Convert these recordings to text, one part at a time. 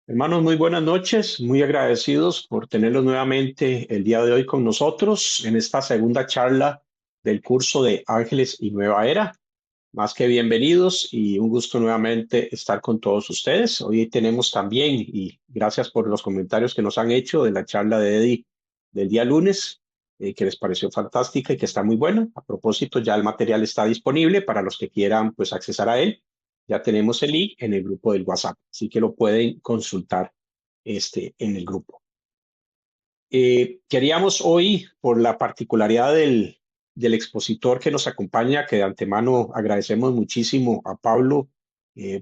Hermanos, muy buenas noches, muy agradecidos por tenerlos nuevamente el día de hoy con nosotros en esta segunda charla del curso de Ángeles y Nueva Era. Más que bienvenidos y un gusto nuevamente estar con todos ustedes. Hoy tenemos también, y gracias por los comentarios que nos han hecho de la charla de Eddie del día lunes, que les pareció fantástica y que está muy buena. A propósito, ya el material está disponible para los que quieran pues accesar a él. Ya tenemos el link en el grupo del WhatsApp, así que lo pueden consultar en el grupo. Queríamos hoy, por la particularidad del expositor que nos acompaña, que de antemano agradecemos muchísimo a Pablo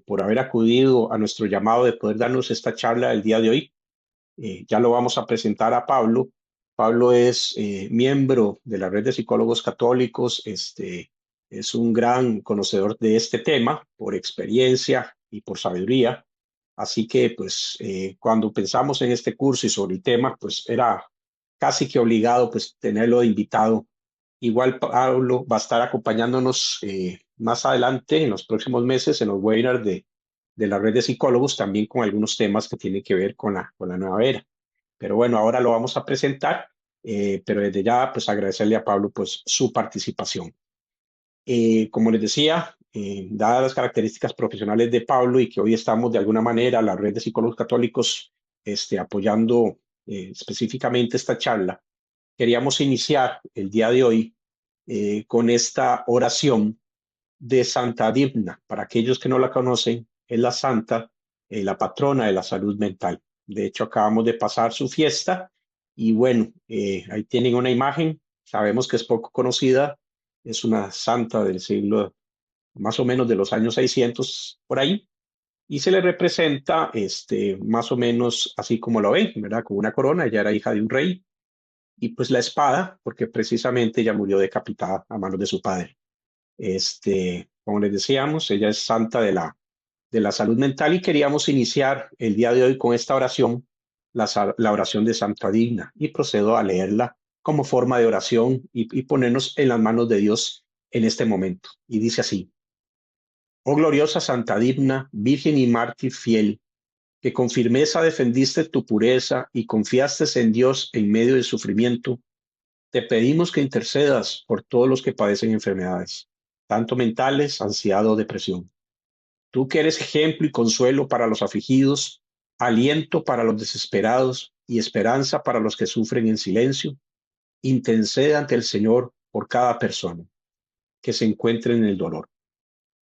por haber acudido a nuestro llamado de poder darnos esta charla el día de hoy. Ya lo vamos a presentar a Pablo. Pablo es miembro de la Red de Psicólogos Católicos, es un gran conocedor de este tema por experiencia y por sabiduría. Así que, pues, cuando pensamos en este curso y sobre el tema, pues era casi que obligado, pues, tenerlo de invitado. Igual Pablo va a estar acompañándonos más adelante, en los próximos meses, en los webinars de la red de psicólogos, también con algunos temas que tienen que ver con la nueva era. Pero bueno, ahora lo vamos a presentar, pero desde ya, pues, agradecerle a Pablo, pues, su participación. Como les decía, dadas las características profesionales de Pablo y que hoy estamos de alguna manera, la red de psicólogos católicos, apoyando específicamente esta charla, queríamos iniciar el día de hoy con esta oración de Santa Digna. Para aquellos que no la conocen, es la santa, la patrona de la salud mental. De hecho, acabamos de pasar su fiesta y bueno, ahí tienen una imagen. Sabemos que es poco conocida, es una santa del siglo más o menos de los años 600 por ahí, y se le representa más o menos así como lo ven, ¿verdad? Con una corona. Ella era hija de un rey, y pues la espada, porque precisamente ella murió decapitada a manos de su padre. Como les decíamos, ella es santa de la salud mental, y queríamos iniciar el día de hoy con esta oración, la oración de Santa Digna, y procedo a leerla como forma de oración y ponernos en las manos de Dios en este momento. Y dice así: Oh gloriosa Santa Digna, Virgen y mártir fiel, que con firmeza defendiste tu pureza y confiaste en Dios en medio del sufrimiento, te pedimos que intercedas por todos los que padecen enfermedades, tanto mentales, ansiedad o depresión. Tú que eres ejemplo y consuelo para los afligidos, aliento para los desesperados y esperanza para los que sufren en silencio, intercede ante el Señor por cada persona que se encuentre en el dolor.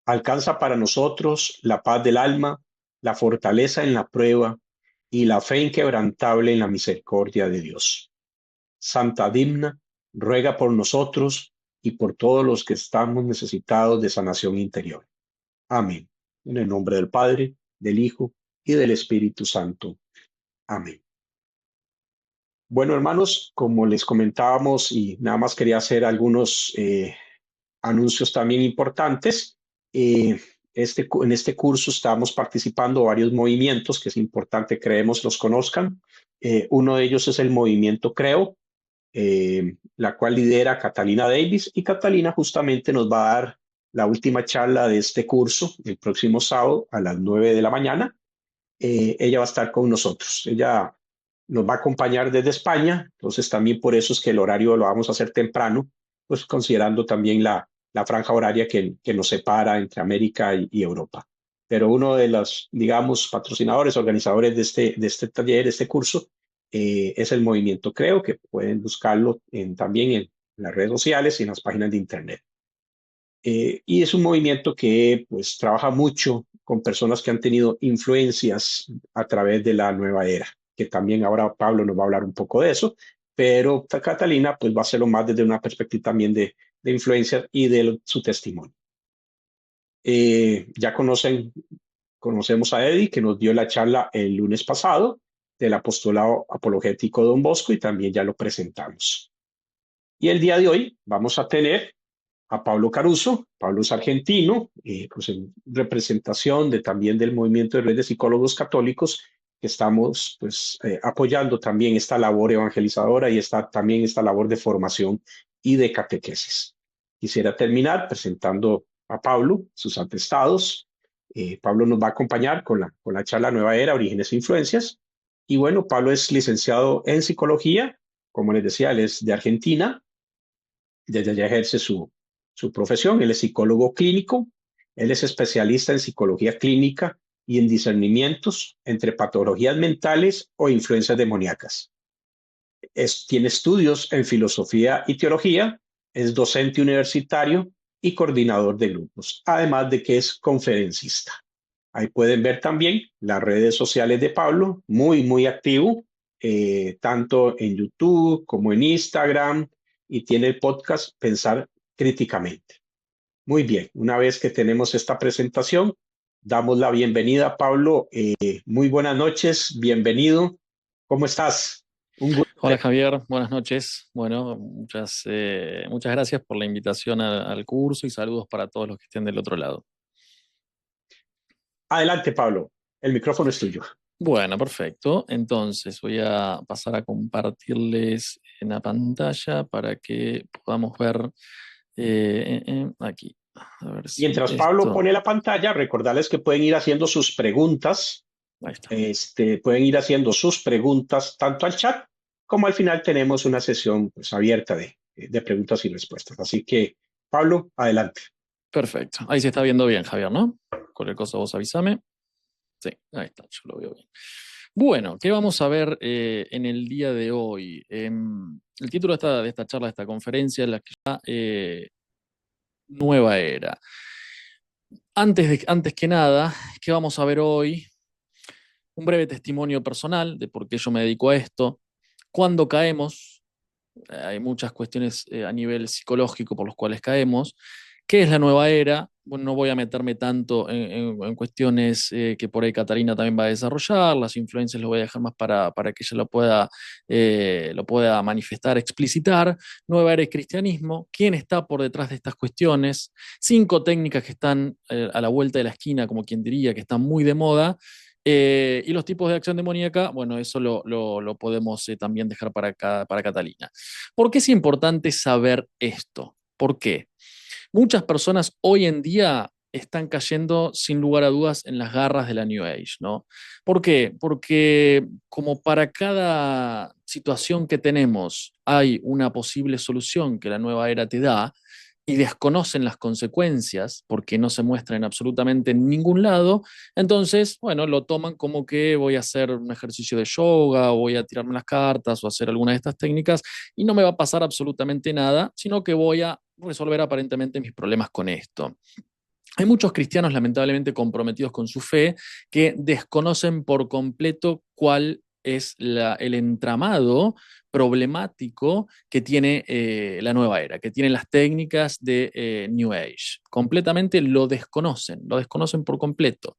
Alcanza para nosotros la paz del alma, la fortaleza en la prueba y la fe inquebrantable en la misericordia de Dios. Santa Dimna, ruega por nosotros y por todos los que estamos necesitados de sanación interior. Amén. En el nombre del Padre, del Hijo y del Espíritu Santo. Amén. Bueno, hermanos, como les comentábamos, y nada más quería hacer algunos anuncios también importantes. Eh, en este curso estamos participando varios movimientos que es importante, creemos, los conozcan. Uno de ellos es el movimiento Creo, la cual lidera Catalina Davis, y Catalina justamente nos va a dar la última charla de este curso el próximo sábado a las 9 de la mañana. Ella va a estar con nosotros. Ella nos va a acompañar desde España, entonces también por eso es que el horario lo vamos a hacer temprano, pues considerando también la franja horaria que nos separa entre América y Europa. Pero uno de los, digamos, patrocinadores, organizadores de este taller, este curso, es el Movimiento Creo, que pueden buscarlo también en las redes sociales y en las páginas de internet. Y es un movimiento que pues trabaja mucho con personas que han tenido influencias a través de la nueva era, que también ahora Pablo nos va a hablar un poco de eso, pero Catalina pues va a hacerlo más desde una perspectiva también de influencia y de su testimonio. Ya conocemos a Eddie, que nos dio la charla el lunes pasado del apostolado apologético Don Bosco, y también ya lo presentamos. Y el día de hoy vamos a tener a Pablo Caruso. Pablo es argentino, pues en representación también del movimiento de red de psicólogos católicos, que estamos pues apoyando también esta labor evangelizadora y también esta labor de formación y de catequesis. Quisiera terminar presentando a Pablo, sus atestados. Pablo nos va a acompañar con la charla Nueva Era, Orígenes e Influencias. Y bueno, Pablo es licenciado en psicología, como les decía, él es de Argentina, desde allá ejerce su profesión, él es psicólogo clínico, él es especialista en psicología clínica y en discernimientos entre patologías mentales o influencias demoníacas. Tiene estudios en filosofía y teología, es docente universitario y coordinador de grupos, además de que es conferencista. Ahí pueden ver también las redes sociales de Pablo, muy activo, tanto en YouTube como en Instagram, y tiene el podcast Pensar Críticamente. Muy bien, una vez que tenemos esta presentación, damos la bienvenida a Pablo. Muy buenas noches, bienvenido. ¿Cómo estás? Un gusto. Hola Javier, buenas noches. Bueno, muchas gracias por la invitación al curso y saludos para todos los que estén del otro lado. Adelante, Pablo. El micrófono es tuyo. Bueno, perfecto. Entonces voy a pasar a compartirles en la pantalla para que podamos ver aquí. A ver si Mientras Pablo esto. pone la pantalla, recordarles que pueden ir haciendo sus preguntas. Ahí está. Pueden ir haciendo sus preguntas tanto al chat como al final tenemos una sesión pues, abierta de preguntas y respuestas. Así que, Pablo, adelante. Perfecto. Ahí se está viendo bien, Javier, ¿no? Cualquier cosa vos avísame. Sí, ahí está, yo lo veo bien. Bueno, ¿qué vamos a ver en el día de hoy? El título de esta charla, de esta conferencia, es la que llama Nueva Era. Antes que nada, ¿qué vamos a ver hoy? Un breve testimonio personal de por qué yo me dedico a esto. ¿Cuándo caemos? Hay muchas cuestiones a nivel psicológico por los cuales caemos. ¿Qué es la nueva era? Bueno, no voy a meterme tanto en cuestiones que por ahí Catalina también va a desarrollar, las influencias lo voy a dejar más para que ella lo pueda manifestar, explicitar. Nueva era y cristianismo, ¿quién está por detrás de estas cuestiones? 5 técnicas que están a la vuelta de la esquina, como quien diría, que están muy de moda. Y los tipos de acción demoníaca, bueno, eso lo podemos también dejar para Catalina. ¿Por qué es importante saber esto? ¿Por qué? Muchas personas hoy en día están cayendo sin lugar a dudas en las garras de la New Age, ¿no? ¿Por qué? Porque como para cada situación que tenemos hay una posible solución que la nueva era te da, y desconocen las consecuencias porque no se muestran absolutamente en ningún lado, entonces, bueno, lo toman como que voy a hacer un ejercicio de yoga o voy a tirarme las cartas o hacer alguna de estas técnicas y no me va a pasar absolutamente nada, sino que voy a resolver aparentemente mis problemas con esto. Hay muchos cristianos lamentablemente comprometidos con su fe que desconocen por completo cuál es el entramado problemático que tiene la nueva era, que tienen las técnicas de New Age. Completamente lo desconocen por completo.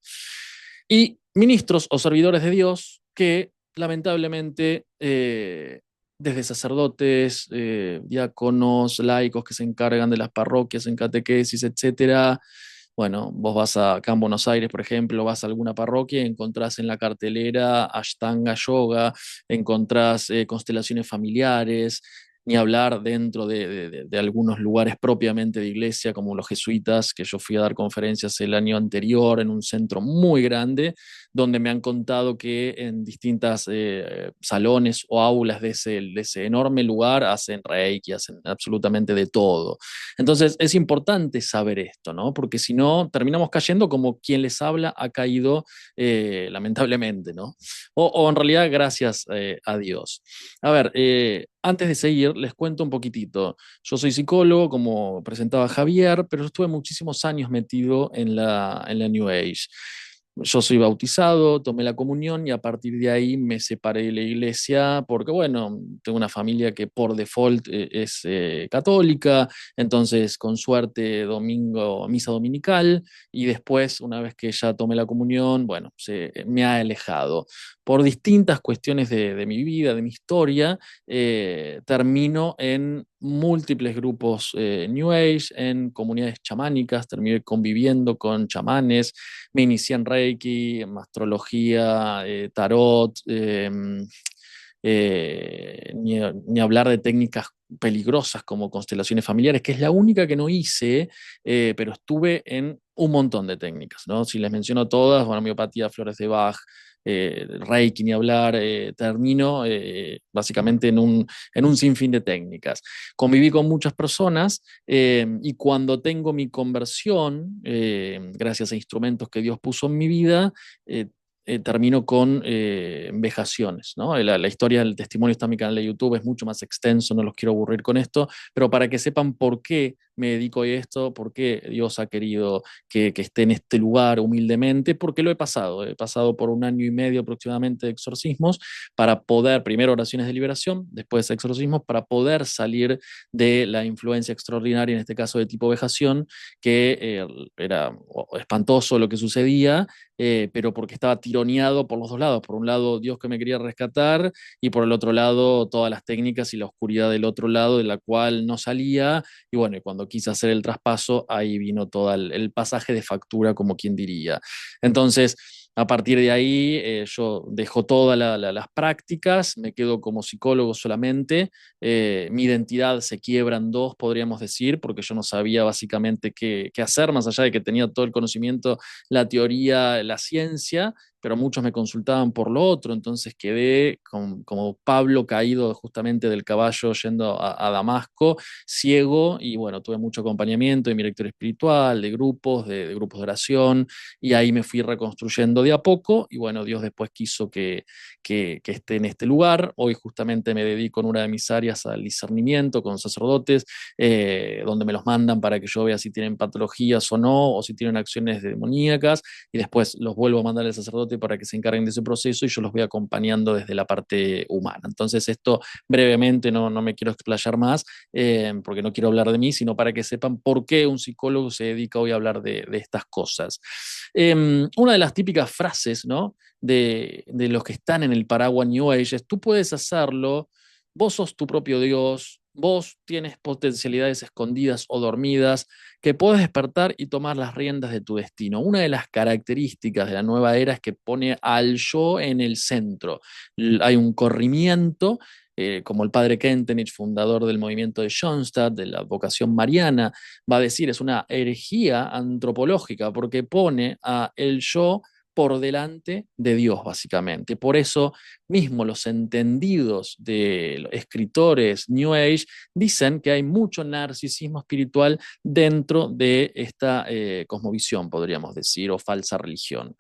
Y ministros o servidores de Dios que lamentablemente desde sacerdotes, diáconos, laicos que se encargan de las parroquias en catequesis, etcétera. Bueno, vos vas acá en Buenos Aires, por ejemplo, vas a alguna parroquia y encontrás en la cartelera Ashtanga Yoga, encontrás constelaciones familiares, ni hablar dentro de algunos lugares propiamente de iglesia, como los jesuitas, que yo fui a dar conferencias el año anterior en un centro muy grande, donde me han contado que en distintas salones o aulas de ese enorme lugar hacen reiki, hacen absolutamente de todo. Entonces es importante saber esto, ¿no? Porque si no, terminamos cayendo como quien les habla ha caído lamentablemente, ¿no? O en realidad gracias a Dios. A ver, antes de seguir, les cuento un poquitito. Yo soy psicólogo, como presentaba Javier, pero estuve muchísimos años metido en en la New Age. Yo soy bautizado, tomé la comunión y a partir de ahí me separé de la iglesia porque, bueno, tengo una familia que por default es católica, entonces con suerte domingo, misa dominical y después, una vez que ya tomé la comunión, bueno, me ha alejado. Por distintas cuestiones de mi vida, de mi historia, termino en múltiples grupos New Age, en comunidades chamánicas, terminé conviviendo con chamanes, me inicié en Reiki, en astrología, tarot, ni hablar de técnicas peligrosas como constelaciones familiares, que es la única que no hice, pero estuve en un montón de técnicas, ¿no? Si les menciono todas, bueno, homeopatía, flores de Bach, Reiki, ni hablar, termino básicamente en un sinfín de técnicas. Conviví con muchas personas y cuando tengo mi conversión, gracias a instrumentos que Dios puso en mi vida, termino con vejaciones, ¿no? La historia del testimonio está en mi canal de YouTube, es mucho más extenso, no los quiero aburrir con esto, pero para que sepan por qué me dedico a esto, por qué Dios ha querido que esté en este lugar humildemente, porque lo he pasado por un año y medio aproximadamente de exorcismos para poder, primero oraciones de liberación, después exorcismos, para poder salir de la influencia extraordinaria, en este caso de tipo vejación, que era espantoso lo que sucedía, pero porque estaba tironeado por los dos lados. Por un lado, Dios que me quería rescatar, y por el otro lado, todas las técnicas y la oscuridad del otro lado, de la cual no salía. Y bueno, y cuando quise hacer el traspaso, ahí vino todo el pasaje de factura, como quien diría. Entonces, a partir de ahí, yo dejo todas las prácticas, me quedo como psicólogo solamente. Mi identidad se quiebra en dos, podríamos decir, porque yo no sabía básicamente qué hacer, más allá de que tenía todo el conocimiento, la teoría, la ciencia, pero muchos me consultaban por lo otro, entonces quedé como Pablo caído justamente del caballo yendo a Damasco, ciego, y bueno, tuve mucho acompañamiento de mi director espiritual, de grupos de oración, y ahí me fui reconstruyendo de a poco, y bueno, Dios después quiso que esté en este lugar. Hoy justamente me dedico en una de mis áreas al discernimiento con sacerdotes, donde me los mandan para que yo vea si tienen patologías o no, o si tienen acciones demoníacas, y después los vuelvo a mandar al sacerdote para que se encarguen de ese proceso, y yo los voy acompañando desde la parte humana. Entonces esto brevemente, no me quiero explayar más, porque no quiero hablar de mí, sino para que sepan por qué un psicólogo se dedica hoy a hablar de estas cosas. Una de las típicas frases, ¿no?, de los que están en el paraguas New Age es: tú puedes hacerlo, vos sos tu propio Dios, vos tienes potencialidades escondidas o dormidas, que puedes despertar y tomar las riendas de tu destino. Una de las características de la nueva era es que pone al yo en el centro. Hay un corrimiento, como el padre Kentenich, fundador del movimiento de Schoenstatt, de la vocación mariana, va a decir, es una herejía antropológica, porque pone a el yo por delante de Dios, básicamente. Por eso mismo los entendidos de los escritores New Age dicen que hay mucho narcisismo espiritual dentro de esta cosmovisión, podríamos decir, o falsa religión.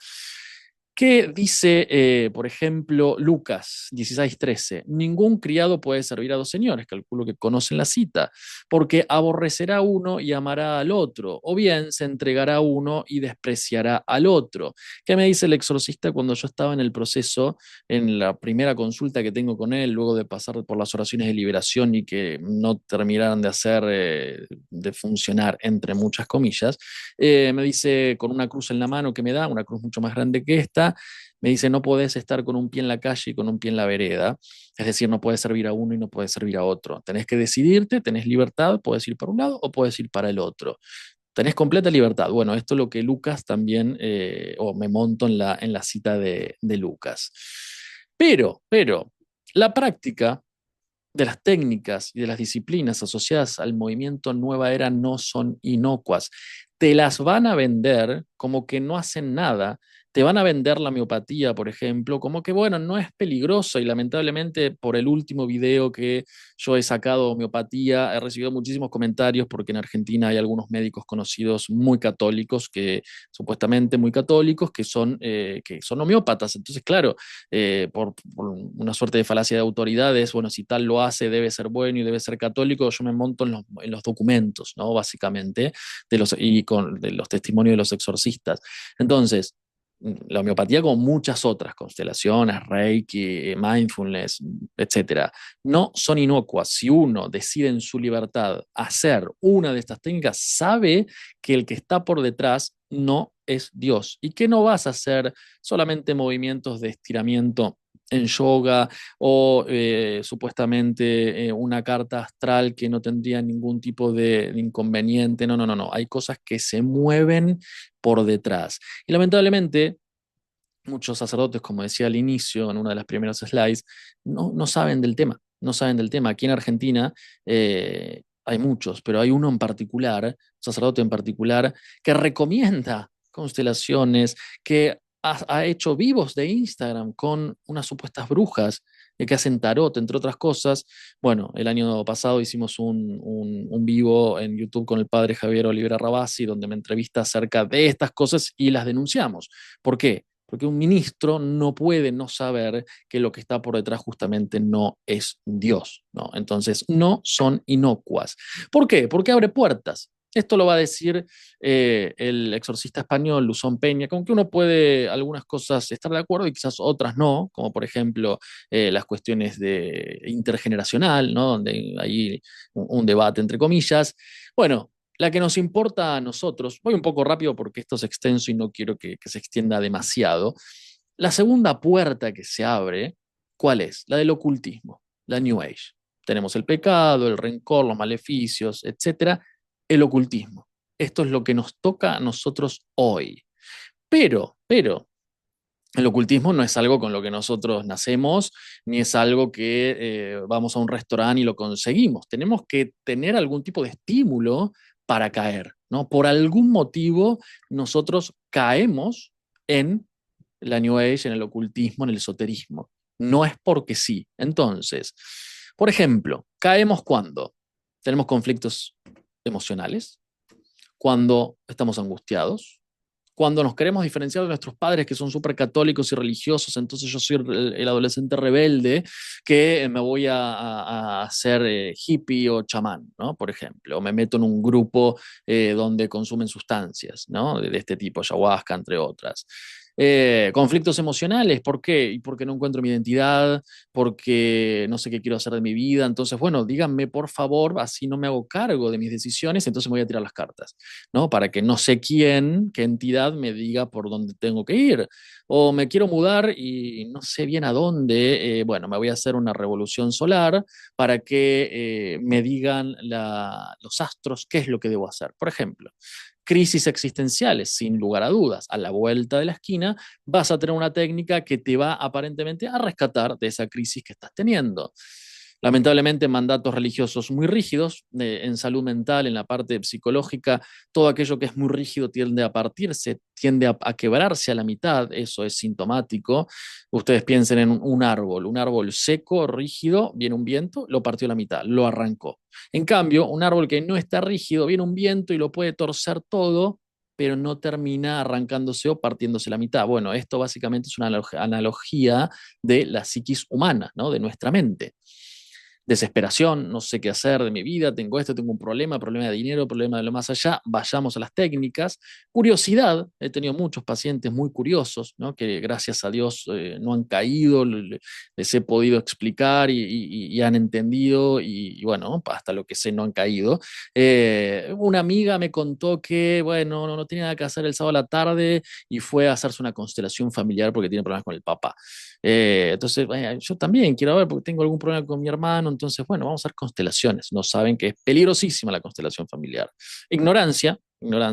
¿Qué dice, por ejemplo, Lucas 16:13? Ningún criado puede servir a dos señores, calculo que conocen la cita, porque aborrecerá a uno y amará al otro, o bien se entregará a uno y despreciará al otro. ¿Qué me dice el exorcista cuando yo estaba en el proceso, en la primera consulta que tengo con él, luego de pasar por las oraciones de liberación y que no terminaran de hacer, de funcionar, entre muchas comillas? Me dice, con una cruz en la mano que me da, una cruz mucho más grande que esta, me dice: no podés estar con un pie en la calle y con un pie en la vereda, es decir, no puedes servir a uno y no puedes servir a otro. Tenés que decidirte, tenés libertad, puedes ir para un lado o puedes ir para el otro. Tenés completa libertad. Bueno, esto es lo que Lucas también, o me monto en la cita de Lucas. Pero, la práctica de las técnicas y de las disciplinas asociadas al movimiento Nueva Era no son inocuas. Te las van a vender como que no hacen nada. Te van a vender la homeopatía, por ejemplo, como que, bueno, no es peligroso, y lamentablemente por el último video que yo he sacado de homeopatía he recibido muchísimos comentarios, porque en Argentina hay algunos médicos conocidos muy católicos, que supuestamente muy católicos, que son homeópatas. Entonces, claro, por una suerte de falacia de autoridades, bueno, si tal lo hace, debe ser bueno y debe ser católico. Yo me monto en los documentos, ¿no? Básicamente, de los testimonios de los exorcistas. Entonces, la homeopatía, como muchas otras constelaciones, Reiki, mindfulness, etcétera, no son inocuas. Si uno decide en su libertad hacer una de estas técnicas, sabe que el que está por detrás no es Dios, y que no vas a hacer solamente movimientos de estiramiento en yoga, o supuestamente una carta astral que no tendría ningún tipo de inconveniente. No, no, no, no. Hay cosas que se mueven por detrás. Y lamentablemente muchos sacerdotes, como decía al inicio, en una de las primeras slides, no saben del tema, no saben del tema. Aquí en Argentina hay muchos, pero hay uno en particular, un sacerdote en particular, que recomienda constelaciones, que ha hecho vivos de Instagram con unas supuestas brujas que hacen tarot, entre otras cosas. Bueno, el año pasado hicimos un vivo en YouTube con el padre Javier Olivera Rabasi, donde me entrevista acerca de estas cosas y las denunciamos. ¿Por qué? Porque un ministro no puede no saber que lo que está por detrás justamente no es Dios, ¿no? Entonces, no son inocuas. ¿Por qué? Porque abre puertas. Esto lo va a decir el exorcista español Luzón Peña, con que uno puede algunas cosas estar de acuerdo y quizás otras no, como por ejemplo las cuestiones de intergeneracional, ¿no? Donde hay un debate entre comillas. Bueno, la que nos importa a nosotros, voy un poco rápido porque esto es extenso y no quiero que se extienda demasiado. La segunda puerta que se abre, ¿cuál es? La del ocultismo, la New Age. Tenemos el pecado, el rencor, los maleficios, etcétera. El ocultismo. Esto es lo que nos toca a nosotros hoy. Pero, el ocultismo no es algo con lo que nosotros nacemos, ni es algo que vamos a un restaurante y lo conseguimos. Tenemos que tener algún tipo de estímulo para caer, ¿no? Por algún motivo nosotros caemos en la New Age, en el ocultismo, en el esoterismo. No es porque sí. Entonces, por ejemplo, caemos cuando tenemos conflictos emocionales, cuando estamos angustiados, cuando nos queremos diferenciar de nuestros padres que son súper católicos y religiosos, entonces yo soy el adolescente rebelde que me voy a hacer hippie o chamán, ¿no? Por ejemplo, o me meto en un grupo donde consumen sustancias, ¿no? De este tipo, ayahuasca, entre otras. Conflictos emocionales, ¿por qué? Y porque no encuentro mi identidad, porque no sé qué quiero hacer de mi vida. Entonces, bueno, díganme por favor, así no me hago cargo de mis decisiones, entonces me voy a tirar las cartas, ¿no? Para que no sé quién, qué entidad me diga por dónde tengo que ir. O me quiero mudar y no sé bien a dónde, bueno, me voy a hacer una revolución solar para que me digan los astros qué es lo que debo hacer. Por ejemplo, crisis existenciales, sin lugar a dudas. A la vuelta de la esquina vas a tener una técnica que te va aparentemente a rescatar de esa crisis que estás teniendo. Lamentablemente, mandatos religiosos muy rígidos, en salud mental, en la parte psicológica, todo aquello que es muy rígido tiende a partirse, tiende a quebrarse a la mitad, eso es sintomático. Ustedes piensen en un árbol seco, rígido, viene un viento, lo partió a la mitad, lo arrancó. En cambio, un árbol que no está rígido, viene un viento y lo puede torcer todo, pero no termina arrancándose o partiéndose la mitad. Bueno, esto básicamente es una analogía de la psiquis humana, ¿no? De nuestra mente. Desesperación, no sé qué hacer de mi vida, tengo esto, tengo un problema de dinero, problema de lo más allá, vayamos a las técnicas. Curiosidad, he tenido muchos pacientes muy curiosos, ¿no? Que gracias a Dios no han caído, les he podido explicar y han entendido y, bueno, hasta lo que sé no han caído. Una amiga me contó que, bueno, no tenía nada que hacer el sábado a la tarde y fue a hacerse una constelación familiar porque tiene problemas con el papá. Entonces, yo también quiero ver porque tengo algún problema con mi hermano, entonces, bueno, vamos a hacer constelaciones. No saben que es peligrosísima la constelación familiar. Ignorancia,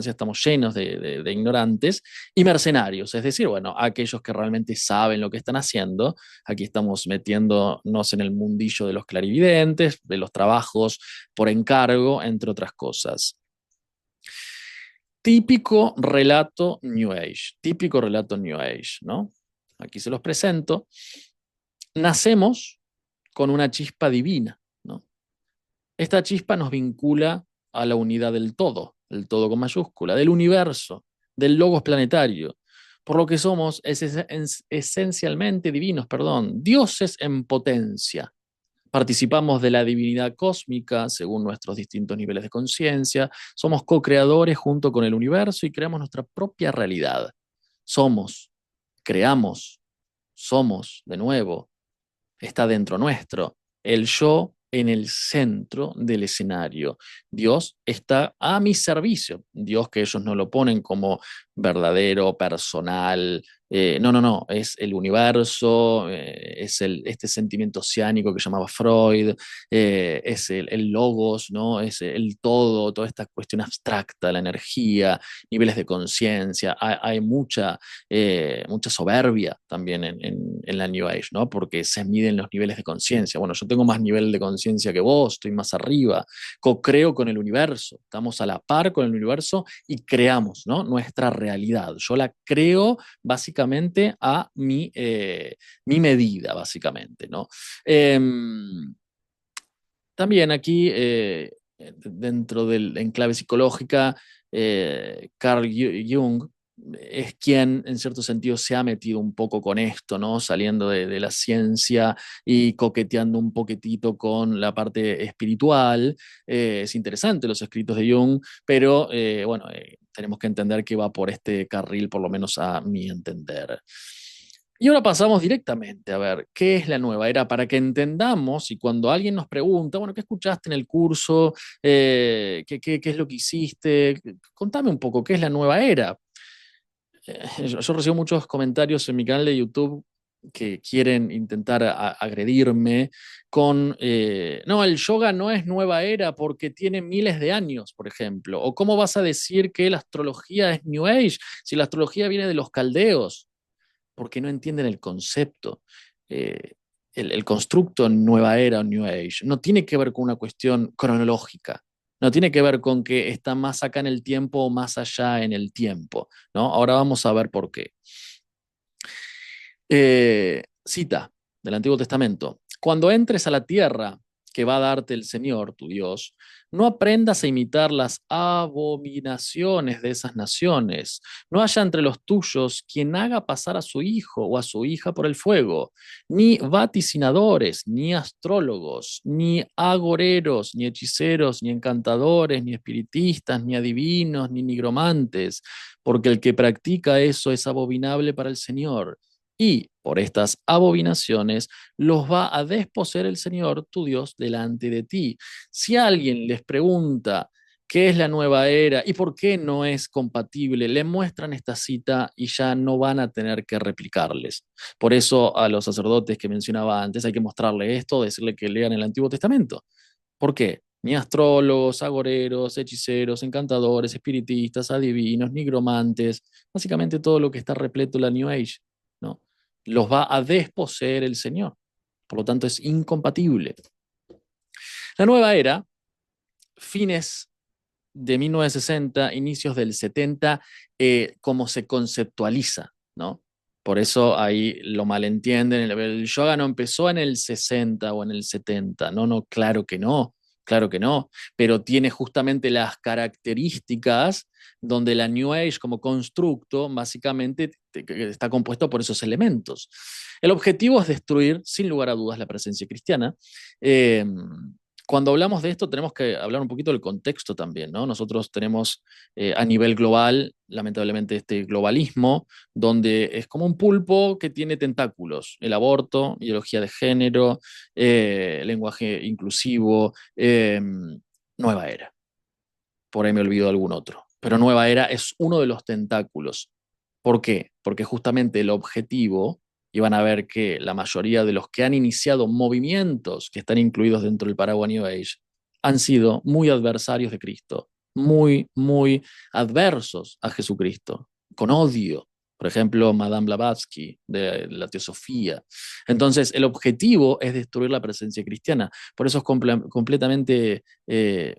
estamos llenos de ignorantes y mercenarios, es decir, bueno, aquellos que realmente saben lo que están haciendo. Aquí estamos metiéndonos en el mundillo de los clarividentes, de los trabajos por encargo, entre otras cosas. Típico relato New Age, ¿no? Aquí se los presento. Nacemos con una chispa divina, ¿no? Esta chispa nos vincula a la unidad del todo, el todo con mayúscula, del universo, del logos planetario, por lo que somos esencialmente divinos, perdón, dioses en potencia. Participamos de la divinidad cósmica según nuestros distintos niveles de conciencia, somos co-creadores junto con el universo y creamos nuestra propia realidad. Somos, creamos, somos, de nuevo, está dentro nuestro. El yo en el centro del escenario. Dios está a mi servicio. Dios, que ellos no lo ponen como verdadero, personal. No, no, no, es el universo, es este sentimiento oceánico que llamaba Freud, es el logos, ¿no? Es el todo, toda esta cuestión abstracta, la energía, niveles de conciencia. Hay mucha soberbia también en la New Age, ¿no? Porque se miden los niveles de conciencia. Bueno, yo tengo más nivel de conciencia que vos, estoy más arriba, co-creo con el universo, estamos a la par con el universo y creamos, ¿no? Nuestra realidad. Yo la creo básicamente a mi medida, básicamente, ¿no? También aquí, dentro del enclave psicológica, Carl Jung es quien, en cierto sentido, se ha metido un poco con esto, ¿no? Saliendo de la ciencia y coqueteando un poquitito con la parte espiritual. Es interesante los escritos de Jung, pero bueno, tenemos que entender que va por este carril, por lo menos a mi entender. Y ahora pasamos directamente a ver qué es la nueva era para que entendamos y cuando alguien nos pregunta, bueno, ¿qué escuchaste en el curso? ¿Qué es lo que hiciste? Contame un poco, ¿qué es la nueva era? Yo recibo muchos comentarios en mi canal de YouTube que quieren intentar agredirme con, no, el yoga no es nueva era porque tiene miles de años, por ejemplo. O cómo vas a decir que la astrología es New Age si la astrología viene de los caldeos, porque no entienden el concepto. Eh, el constructo Nueva Era o New Age no tiene que ver con una cuestión cronológica, no tiene que ver con que está más acá en el tiempo o más allá en el tiempo, ¿no? Ahora vamos a ver por qué. Cita del Antiguo Testamento. Cuando entres a la tierra que va a darte el Señor, tu Dios, no aprendas a imitar las abominaciones de esas naciones. No haya entre los tuyos quien haga pasar a su hijo o a su hija por el fuego, ni vaticinadores, ni astrólogos, ni agoreros, ni hechiceros, ni encantadores, ni espiritistas, ni adivinos, ni nigromantes, porque el que practica eso es abominable para el Señor y por estas abominaciones los va a desposeer el Señor tu Dios delante de ti. Si alguien les pregunta qué es la nueva era y por qué no es compatible, le muestran esta cita y ya no van a tener que replicarles. Por eso a los sacerdotes que mencionaba antes hay que mostrarle esto, decirle que lean el Antiguo Testamento. ¿Por qué? Ni astrólogos, agoreros, hechiceros, encantadores, espiritistas, adivinos, nigromantes, básicamente todo lo que está repleto en la New Age, ¿no? Los va a desposeer el Señor. Por lo tanto, es incompatible. La nueva era, fines de 1960, inicios del 70, cómo se conceptualiza, ¿no? Por eso ahí lo malentienden. El yoga no empezó en el 60 o en el 70. No, no, claro que no. Claro que no, pero tiene justamente las características donde la New Age como constructo básicamente está compuesto por esos elementos. El objetivo es destruir, sin lugar a dudas, la presencia cristiana. Eh, Cuando hablamos de esto tenemos que hablar un poquito del contexto también, ¿no? Nosotros tenemos a nivel global, lamentablemente, este globalismo, donde es como un pulpo que tiene tentáculos, el aborto, ideología de género, lenguaje inclusivo, nueva era. Por ahí me olvido algún otro. Pero nueva era es uno de los tentáculos. ¿Por qué? Porque justamente el objetivo, y van a ver que la mayoría de los que han iniciado movimientos que están incluidos dentro del paraguas New Age han sido muy adversarios de Cristo, muy, muy adversos a Jesucristo, con odio. Por ejemplo, Madame Blavatsky, de la Teosofía. Entonces, el objetivo es destruir la presencia cristiana. Por eso es completamente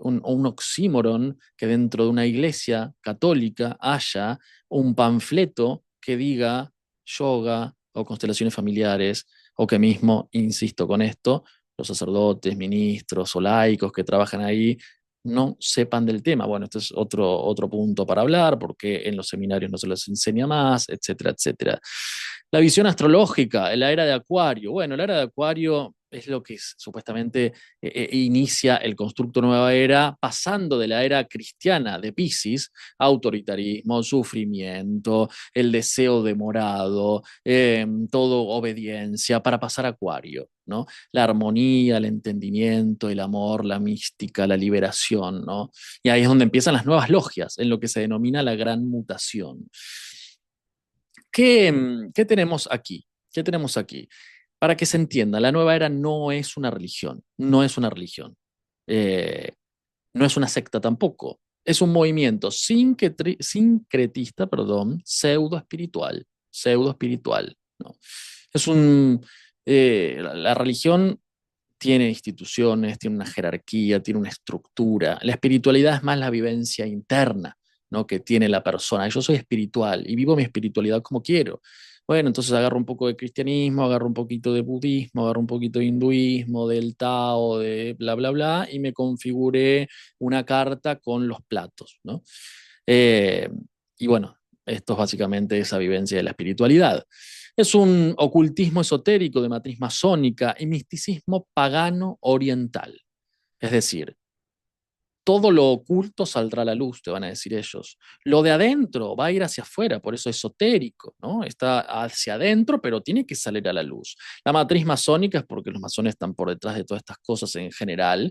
un oxímoron que dentro de una iglesia católica haya un panfleto que diga yoga o constelaciones familiares, o que mismo, insisto con esto, los sacerdotes, ministros o laicos que trabajan ahí no sepan del tema. Bueno, este es otro punto para hablar, porque en los seminarios no se les enseña más, etcétera, etcétera. La visión astrológica, la era de Acuario. Bueno, la era de Acuario es lo que supuestamente inicia el constructo nueva era, pasando de la era cristiana de Piscis, autoritarismo, sufrimiento, el deseo demorado, todo obediencia, para pasar a Acuario, ¿no? La armonía, el entendimiento, el amor, la mística, la liberación, ¿no? Y ahí es donde empiezan las nuevas logias, en lo que se denomina la gran mutación. ¿Qué tenemos aquí? ¿Qué tenemos aquí? Para que se entienda, la nueva era no es una religión, no es una religión, eh, no es una secta tampoco, es un movimiento sincretista, perdón, pseudo espiritual, ¿no? Es la religión tiene instituciones, tiene una jerarquía, tiene una estructura. La espiritualidad es más la vivencia interna, ¿no? Que tiene la persona. Yo soy espiritual y vivo mi espiritualidad como quiero. Bueno, entonces agarro un poco de cristianismo, agarro un poquito de budismo, agarro un poquito de hinduismo, del Tao, de bla, bla, bla, y me configuré una carta con los platos, ¿no? Eh, y bueno, esto es básicamente esa vivencia de la espiritualidad. Es un ocultismo esotérico de matriz masónica y misticismo pagano oriental. Es decir, todo lo oculto saldrá a la luz, te van a decir ellos. Lo de adentro va a ir hacia afuera, por eso es esotérico, ¿no? Está hacia adentro, pero tiene que salir a la luz. La matriz masónica es porque los masones están por detrás de todas estas cosas en general,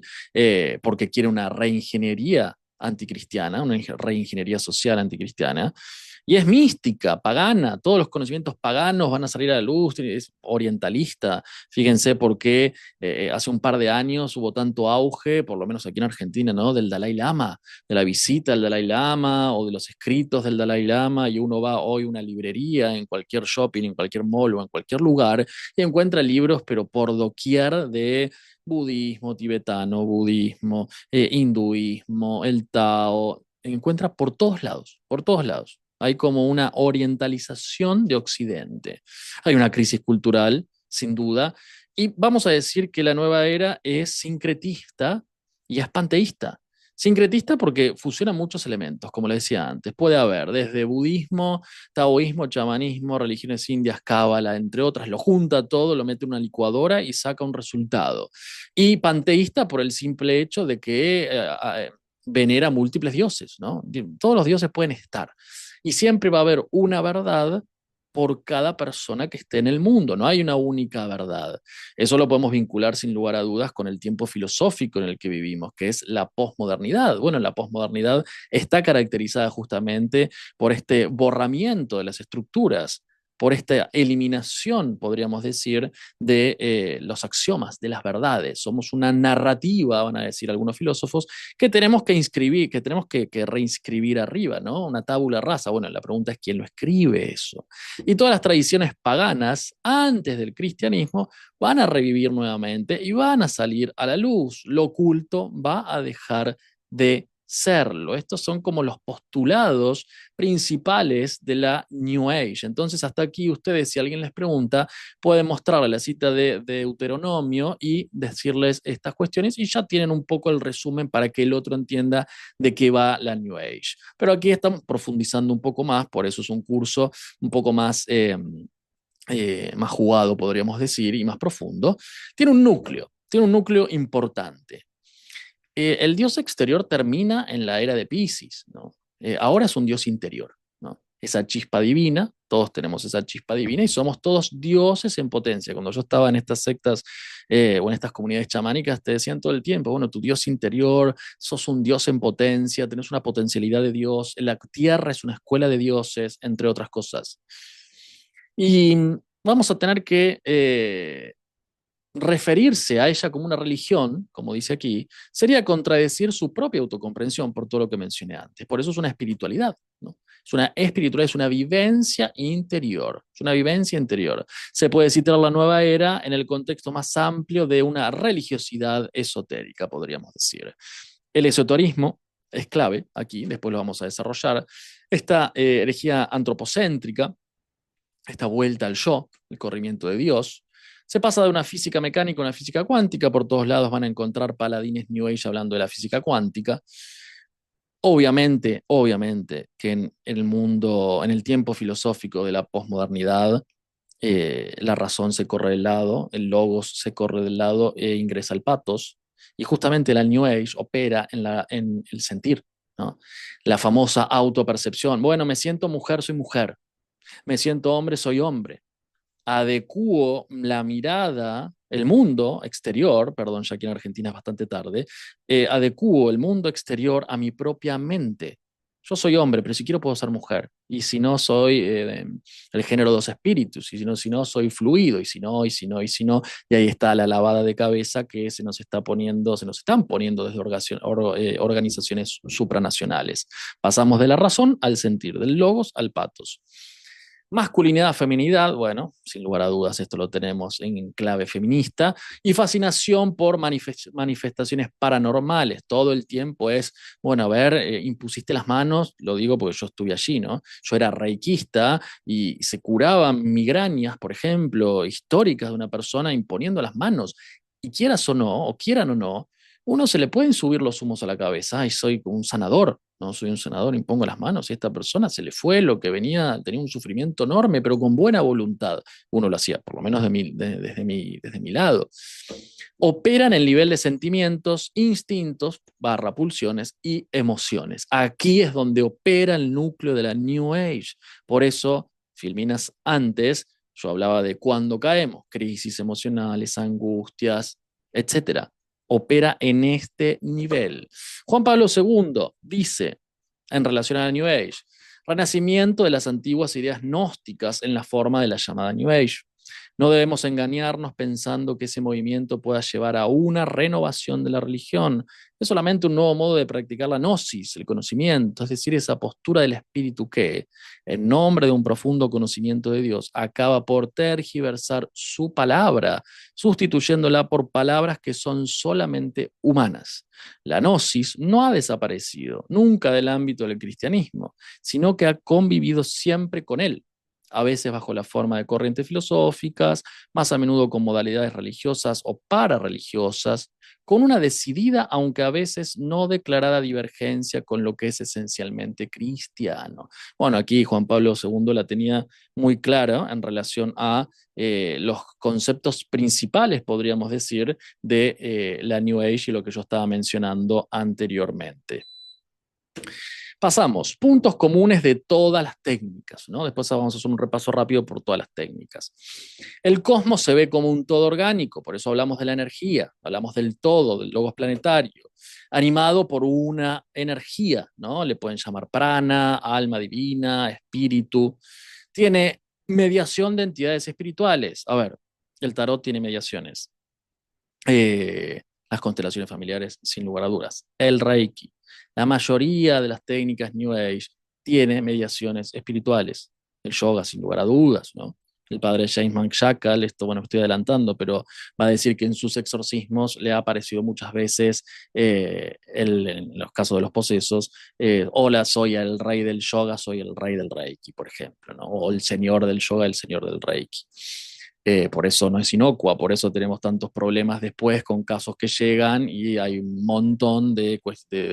porque quiere una reingeniería anticristiana, una reingeniería social anticristiana, y es mística, pagana, todos los conocimientos paganos van a salir a la luz, es orientalista. Fíjense por qué hace un par de años hubo tanto auge, por lo menos aquí en Argentina, ¿no? Del Dalai Lama, de la visita al Dalai Lama o de los escritos del Dalai Lama, y uno va hoy a una librería, en cualquier shopping, en cualquier mall o en cualquier lugar, y encuentra libros, pero por doquier, de budismo tibetano, budismo, hinduismo, el Tao, encuentra por todos lados, por todos lados. Hay como una orientalización de Occidente. Hay una crisis cultural, sin duda, y vamos a decir que la nueva era es sincretista y es panteísta. Sincretista porque fusiona muchos elementos, como le decía antes. Puede haber desde budismo, taoísmo, chamanismo, religiones indias, cábala, entre otras. Lo junta todo, lo mete en una licuadora y saca un resultado. Y panteísta por el simple hecho de que venera múltiples dioses, ¿no? Todos los dioses pueden estar. Y siempre va a haber una verdad por cada persona que esté en el mundo, no hay una única verdad. Eso lo podemos vincular sin lugar a dudas con el tiempo filosófico en el que vivimos, que es la posmodernidad. Bueno, la posmodernidad está caracterizada justamente por este borramiento de las estructuras, por esta eliminación, podríamos decir, de los axiomas, de las verdades. Somos una narrativa, van a decir algunos filósofos, que tenemos que inscribir, que tenemos que reinscribir arriba, ¿no? Una tabula rasa. Bueno, la pregunta es quién lo escribe eso. Y todas las tradiciones paganas antes del cristianismo van a revivir nuevamente y van a salir a la luz. Lo oculto va a dejar de serlo. Estos son como los postulados principales de la New Age. Entonces, hasta aquí ustedes, si alguien les pregunta, pueden mostrarle la cita de Deuteronomio y decirles estas cuestiones y ya tienen un poco el resumen para que el otro entienda de qué va la New Age. Pero aquí estamos profundizando un poco más, por eso es un curso un poco más jugado, podríamos decir, y más profundo. Tiene un núcleo importante. El dios exterior termina en la era de Piscis, ¿no? Ahora es un dios interior, ¿no? Esa chispa divina, todos tenemos esa chispa divina y somos todos dioses en potencia. Cuando yo estaba en estas sectas o en estas comunidades chamánicas, te decían todo el tiempo, bueno, tu dios interior, sos un dios en potencia, tenés una potencialidad de Dios, la tierra es una escuela de dioses, entre otras cosas. Y vamos a tener que referirse a ella como una religión, como dice aquí, sería contradecir su propia autocomprensión por todo lo que mencioné antes. Por eso es una espiritualidad, ¿no? Es una espiritualidad, es una vivencia interior, es una vivencia interior. Se puede citar la nueva era en el contexto más amplio de una religiosidad esotérica, podríamos decir. El esoterismo es clave aquí, después lo vamos a desarrollar. Esta herejía antropocéntrica, esta vuelta al yo, el corrimiento de Dios. Se pasa de una física mecánica a una física cuántica. Por todos lados van a encontrar paladines New Age hablando de la física cuántica. Obviamente que en el mundo, en el tiempo filosófico de la posmodernidad, la razón se corre del lado, el logos se corre del lado e ingresa al patos. Y justamente la New Age opera en el sentir, ¿no? La famosa autopercepción. Bueno, me siento mujer, soy mujer. Me siento hombre, soy hombre. Adecuo la mirada, el mundo exterior, perdón, ya aquí en Argentina es bastante tarde, adecuo el mundo exterior a mi propia mente. Yo soy hombre, pero si quiero puedo ser mujer. Y si no, soy el género de dos espíritus. Y si no, soy fluido. Y si no, y si no, y si no. Y ahí está la lavada de cabeza que se nos están poniendo desde organizaciones supranacionales. Pasamos de la razón al sentir, del logos al patos. Masculinidad, feminidad, bueno, sin lugar a dudas esto lo tenemos en clave feminista, y fascinación por manifestaciones paranormales. Todo el tiempo es, bueno, a ver, impusiste las manos, lo digo porque yo estuve allí, ¿no? Yo era reikista y se curaban migrañas, por ejemplo, históricas de una persona imponiendo las manos. Y quieras o no, o quieran o no, uno se le pueden subir los humos a la cabeza. Y soy un sanador, no soy un sanador, impongo las manos. Y a esta persona se le fue lo que venía, tenía un sufrimiento enorme, pero con buena voluntad. Uno lo hacía, por lo menos desde mi lado. Operan el nivel de sentimientos, instintos, barra pulsiones y emociones. Aquí es donde opera el núcleo de la New Age. Por eso, filminas antes, yo hablaba de cuando caemos, crisis emocionales, angustias, etcétera, opera en este nivel. Juan Pablo II dice, en relación a la New Age, renacimiento de las antiguas ideas gnósticas en la forma de la llamada New Age. No debemos engañarnos pensando que ese movimiento pueda llevar a una renovación de la religión. Es solamente un nuevo modo de practicar la gnosis, el conocimiento, es decir, esa postura del espíritu que, en nombre de un profundo conocimiento de Dios, acaba por tergiversar su palabra, sustituyéndola por palabras que son solamente humanas. La gnosis no ha desaparecido nunca del ámbito del cristianismo, sino que ha convivido siempre con él, a veces bajo la forma de corrientes filosóficas, más a menudo con modalidades religiosas o pararreligiosas, con una decidida, aunque a veces no declarada divergencia con lo que es esencialmente cristiano. Bueno, aquí Juan Pablo II la tenía muy clara en relación a los conceptos principales, podríamos decir, de la New Age y lo que yo estaba mencionando anteriormente. Pasamos, puntos comunes de todas las técnicas, ¿no? Después vamos a hacer un repaso rápido por todas las técnicas. El cosmos se ve como un todo orgánico, por eso hablamos de la energía, hablamos del todo, del logos planetario, animado por una energía, ¿no? Le pueden llamar prana, alma divina, espíritu. Tiene mediación de entidades espirituales. A ver, el tarot tiene mediaciones. Las constelaciones familiares, sin lugar a dudas. El Reiki. La mayoría de las técnicas New Age tiene mediaciones espirituales. El yoga, sin lugar a dudas, ¿no? El padre James McShackle, esto, bueno, estoy adelantando, pero va a decir que en sus exorcismos le ha aparecido muchas veces, en los casos de los posesos, hola, soy el rey del yoga, soy el rey del Reiki, por ejemplo, ¿no? O el señor del yoga, el señor del Reiki. Por eso no es inocua, por eso tenemos tantos problemas después con casos que llegan y hay un montón de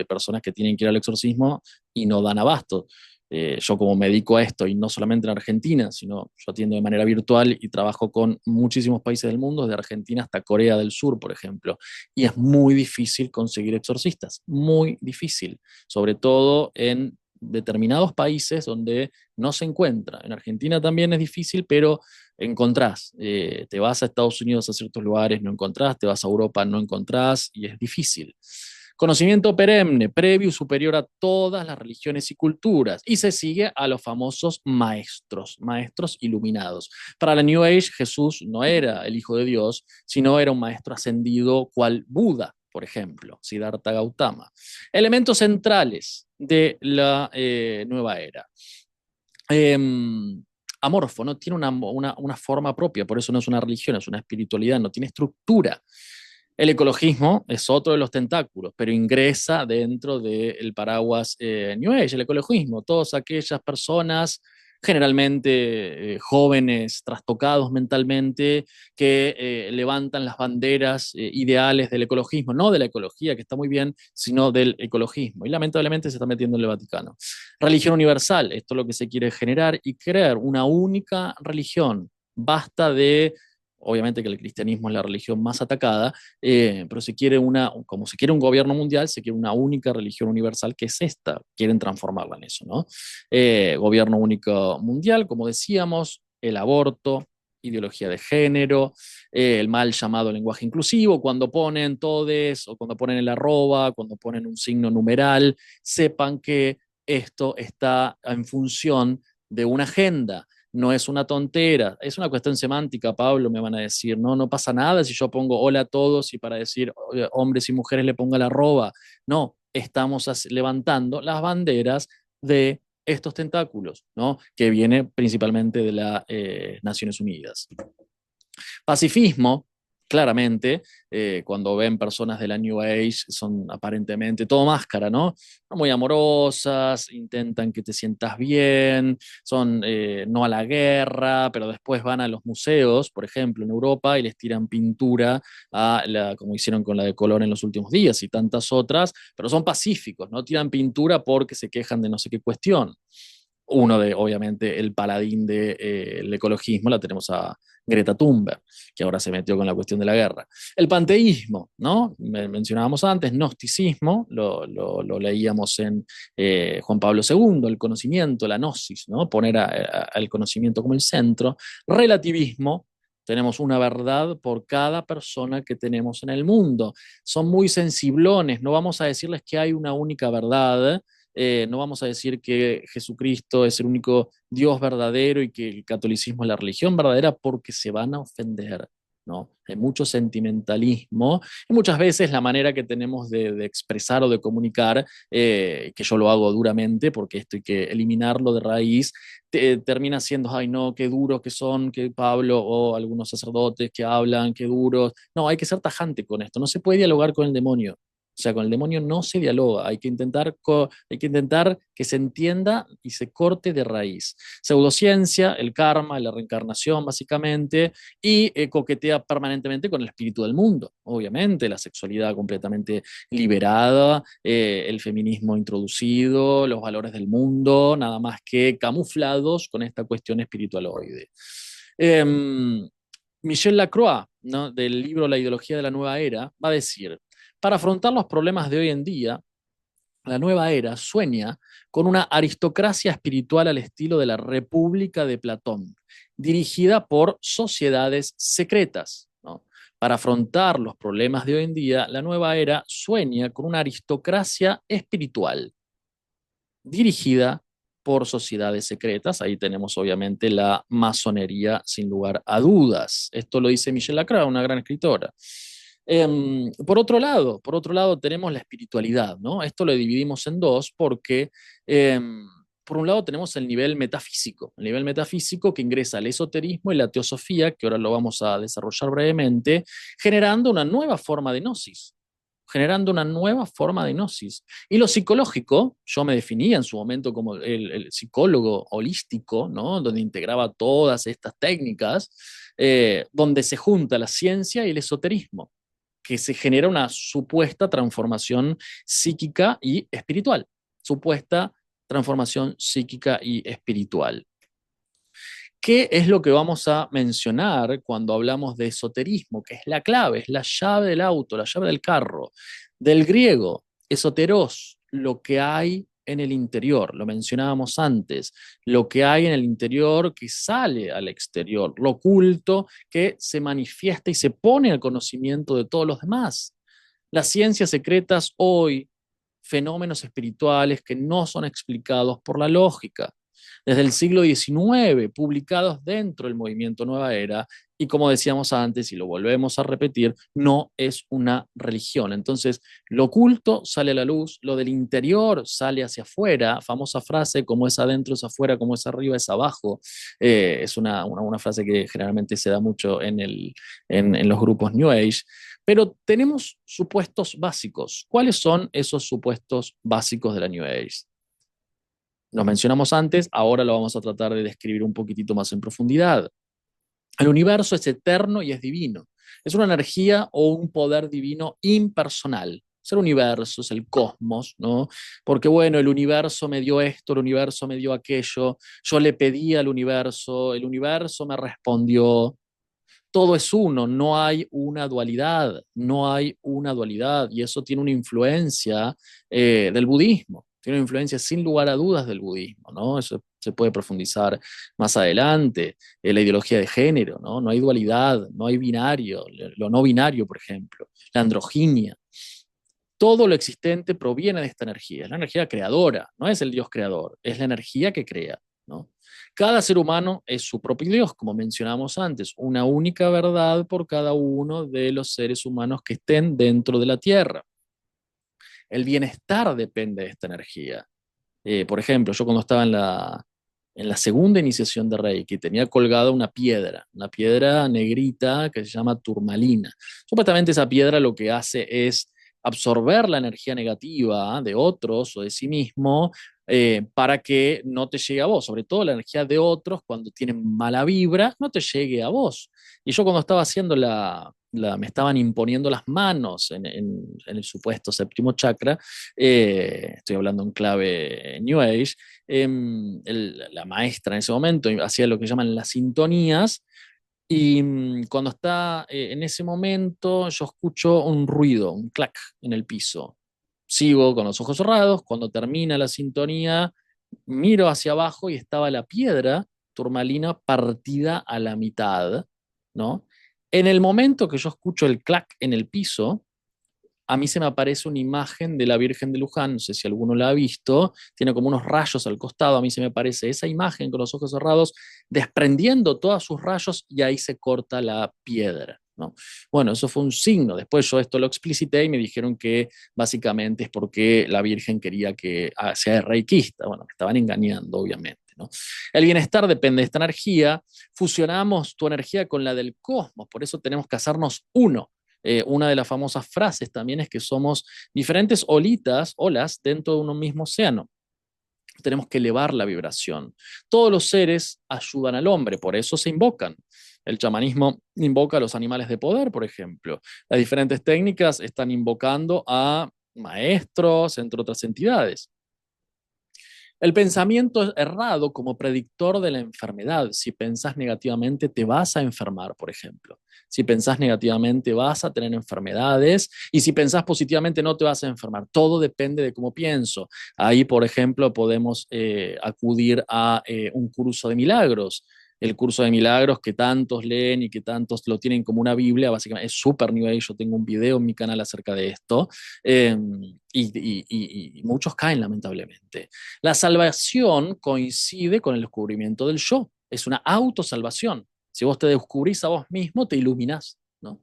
personas que tienen que ir al exorcismo y no dan abasto. Yo como me dedico a esto, y no solamente en Argentina, sino yo atiendo de manera virtual y trabajo con muchísimos países del mundo, desde Argentina hasta Corea del Sur, por ejemplo, y es muy difícil conseguir exorcistas, muy difícil, sobre todo en determinados países donde no se encuentra. En Argentina también es difícil, pero encontrás. Te vas a Estados Unidos a ciertos lugares, no encontrás, te vas a Europa, no encontrás, y es difícil. Conocimiento perenne, previo y superior a todas las religiones y culturas, y se sigue a los famosos maestros, maestros iluminados. Para la New Age, Jesús no era el Hijo de Dios, sino era un maestro ascendido cual Buda, por ejemplo, Siddhartha Gautama. Elementos centrales de la nueva era. Amorfo, no tiene una forma propia, por eso no es una religión, es una espiritualidad, no tiene estructura. El ecologismo es otro de los tentáculos, pero ingresa dentro del paraguas New Age, el ecologismo. Todas aquellas personas, generalmente jóvenes, trastocados mentalmente, que levantan las banderas ideales del ecologismo, no de la ecología, que está muy bien, sino del ecologismo. Y lamentablemente se está metiendo en el Vaticano. Religión universal, esto es lo que se quiere generar y crear una única religión Basta de, obviamente que el cristianismo es la religión más atacada, pero como se quiere un gobierno mundial, se quiere una única religión universal que es esta. Quieren transformarla en eso, ¿no? Gobierno único mundial, como decíamos, el aborto, ideología de género, el mal llamado lenguaje inclusivo, cuando ponen todes o cuando ponen el arroba, cuando ponen un signo numeral, sepan que esto está en función de una agenda. No es una tontera, es una cuestión semántica, Pablo, me van a decir, no, no pasa nada si yo pongo hola a todos y para decir hombres y mujeres le ponga la arroba. No, estamos levantando las banderas de estos tentáculos, ¿no? Que viene principalmente de las Naciones Unidas. Pacifismo, claramente, cuando ven personas de la New Age, son aparentemente todo máscara, ¿no? Son muy amorosas, intentan que te sientas bien, son no a la guerra, pero después van a los museos, por ejemplo, en Europa, y les tiran pintura, como hicieron con la de Colón en los últimos días y tantas otras, pero son pacíficos, no tiran pintura porque se quejan de no sé qué cuestión. Uno de, obviamente, el paladín del ecologismo, la tenemos a Greta Thunberg, que ahora se metió con la cuestión de la guerra. El panteísmo, ¿no? Mencionábamos antes, gnosticismo, lo leíamos en Juan Pablo II, el conocimiento, la gnosis, ¿no? Poner al conocimiento como el centro. Relativismo, tenemos una verdad por cada persona que tenemos en el mundo. Son muy sensiblones, no vamos a decirles que hay una única verdad, no vamos a decir que Jesucristo es el único Dios verdadero y que el catolicismo es la religión verdadera porque se van a ofender, ¿no? Hay mucho sentimentalismo y muchas veces la manera que tenemos de expresar o de comunicar, que yo lo hago duramente porque esto hay que eliminarlo de raíz, termina siendo, ay no, qué duros que son, que Pablo o algunos sacerdotes que hablan, qué duros. No, hay que ser tajante con esto, no se puede dialogar con el demonio. O sea, con el demonio no se dialoga, hay que intentar que se entienda y se corte de raíz. Pseudociencia, el karma, la reencarnación básicamente, y coquetea permanentemente con el espíritu del mundo, obviamente, la sexualidad completamente liberada, el feminismo introducido, los valores del mundo, nada más que camuflados con esta cuestión espiritualoide. Michel Lacroix, ¿no? Del libro La ideología de la nueva era, va a decir, para afrontar los problemas de hoy en día, la nueva era sueña con una aristocracia espiritual al estilo de la República de Platón, dirigida por sociedades secretas, ¿no? Para afrontar los problemas de hoy en día, la nueva era sueña con una aristocracia espiritual, dirigida por sociedades secretas. Ahí tenemos obviamente la masonería sin lugar a dudas. Esto lo dice Michel Lacroix, una gran escritora. Por otro lado tenemos la espiritualidad, ¿no? Esto lo dividimos en dos porque por un lado tenemos el nivel metafísico que ingresa al esoterismo y la teosofía, que ahora lo vamos a desarrollar brevemente, generando una nueva forma de gnosis, generando una nueva forma de gnosis. Y lo psicológico, yo me definía en su momento como el psicólogo holístico, ¿no? Donde integraba todas estas técnicas, donde se junta la ciencia y el esoterismo, que se genera una supuesta transformación psíquica y espiritual. Supuesta transformación psíquica y espiritual. ¿Qué es lo que vamos a mencionar cuando hablamos de esoterismo? Que es la clave, es la llave del auto, la llave del carro. Del griego, esoteros, lo que hay en el interior, lo mencionábamos antes, lo que hay en el interior que sale al exterior, lo oculto que se manifiesta y se pone al conocimiento de todos los demás. Las ciencias secretas hoy, fenómenos espirituales que no son explicados por la lógica. Desde el siglo XIX, publicados dentro del movimiento Nueva Era, y como decíamos antes, y lo volvemos a repetir, no es una religión. Entonces, lo oculto sale a la luz, lo del interior sale hacia afuera, famosa frase, como es adentro es afuera, como es arriba es abajo, es una frase que generalmente se da mucho en los grupos New Age. Pero tenemos supuestos básicos. ¿Cuáles son esos supuestos básicos de la New Age? Los mencionamos antes, ahora lo vamos a tratar de describir un poquitito más en profundidad. El universo es eterno y es divino. Es una energía o un poder divino impersonal. Es el universo, es el cosmos, ¿no? Porque bueno, el universo me dio esto, el universo me dio aquello, yo le pedí al universo, el universo me respondió. Todo es uno, no hay una dualidad, no hay una dualidad, y eso tiene una influencia del budismo, tiene una influencia sin lugar a dudas del budismo, ¿no? Eso se puede profundizar más adelante, la ideología de género, ¿no? No hay dualidad, no hay binario, lo no binario, por ejemplo, la androginia. Todo lo existente proviene de esta energía, es la energía creadora, no es el Dios creador, es la energía que crea, ¿no? Cada ser humano es su propio Dios, como mencionamos antes, una única verdad por cada uno de los seres humanos que estén dentro de la Tierra. El bienestar depende de esta energía. Por ejemplo, yo cuando estaba en la segunda iniciación de Reiki tenía colgada una piedra negrita que se llama turmalina. Supuestamente esa piedra lo que hace es absorber la energía negativa de otros o de sí mismo para que no te llegue a vos, sobre todo la energía de otros cuando tienen mala vibra, no te llegue a vos. Y yo cuando estaba haciendo me estaban imponiendo las manos en el supuesto séptimo chakra, estoy hablando en clave New Age, la maestra en ese momento hacía lo que llaman las sintonías, y cuando está en ese momento yo escucho un ruido, un clac en el piso. Sigo con los ojos cerrados, cuando termina la sintonía miro hacia abajo y estaba la piedra turmalina partida a la mitad, ¿no? En el momento que yo escucho el clac en el piso, a mí se me aparece una imagen de la Virgen de Luján, no sé si alguno la ha visto, tiene como unos rayos al costado, a mí se me aparece esa imagen con los ojos cerrados, desprendiendo todos sus rayos y ahí se corta la piedra, ¿no? Bueno, eso fue un signo, después yo esto lo explicité y me dijeron que básicamente es porque la Virgen quería que sea reikista, bueno, me estaban engañando, obviamente. ¿No? El bienestar depende de esta energía, fusionamos tu energía con la del cosmos, por eso tenemos que hacernos uno. Una de las famosas frases también es que somos diferentes olas dentro de un mismo océano. Tenemos que elevar la vibración. Todos los seres ayudan al hombre, por eso se invocan. El chamanismo invoca a los animales de poder, por ejemplo. Las diferentes técnicas están invocando a maestros, entre otras entidades. El pensamiento es errado como predictor de la enfermedad. Si pensás negativamente, te vas a enfermar, por ejemplo. Si pensás negativamente, vas a tener enfermedades. Y si pensás positivamente, no te vas a enfermar. Todo depende de cómo pienso. Ahí, por ejemplo, podemos acudir a un curso de milagros. El curso de milagros que tantos leen y que tantos lo tienen como una Biblia, básicamente es súper new age. Yo tengo un video en mi canal acerca de esto. Eh, y muchos caen, lamentablemente. La salvación coincide con el descubrimiento del yo. Es una autosalvación. Si vos te descubrís a vos mismo, te iluminás, ¿no?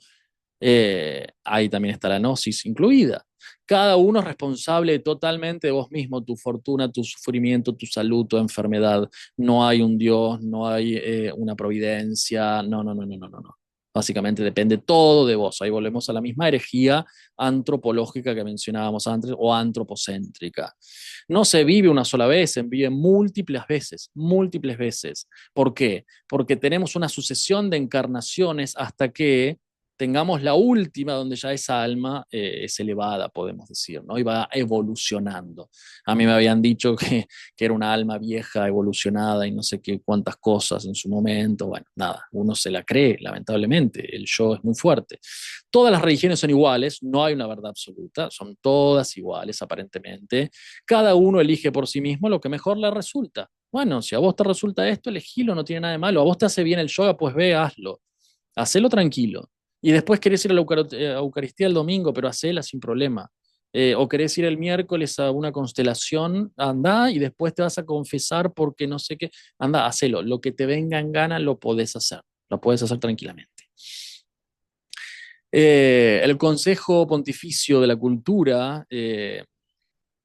Ahí también está la gnosis incluida. Cada uno es responsable totalmente de vos mismo, tu fortuna, tu sufrimiento, tu salud, tu enfermedad. No hay un Dios, no hay una providencia. No, no, no, no, no, no, no. Básicamente depende todo de vos. Ahí volvemos a la misma herejía antropológica que mencionábamos antes o antropocéntrica. No se vive una sola vez, se vive múltiples veces, múltiples veces. ¿Por qué? Porque tenemos una sucesión de encarnaciones hasta que tengamos la última donde ya esa alma es elevada, podemos decir, ¿no? Y va evolucionando. A mí me habían dicho que era una alma vieja, evolucionada y no sé qué cuántas cosas en su momento. Bueno, nada, uno se la cree, lamentablemente. El yo es muy fuerte. Todas las religiones son iguales, no hay una verdad absoluta, son todas iguales aparentemente. Cada uno elige por sí mismo lo que mejor le resulta. Bueno, si a vos te resulta esto, elegilo, no tiene nada de malo. A vos te hace bien el yoga, pues ve, hazlo. Hacelo tranquilo. Y después querés ir a la Eucaristía el domingo, pero hacela sin problema. O querés ir el miércoles a una constelación, anda y después te vas a confesar porque no sé qué. Anda, hacelo. Lo que te venga en gana lo podés hacer. Lo podés hacer tranquilamente. El Consejo Pontificio de la Cultura,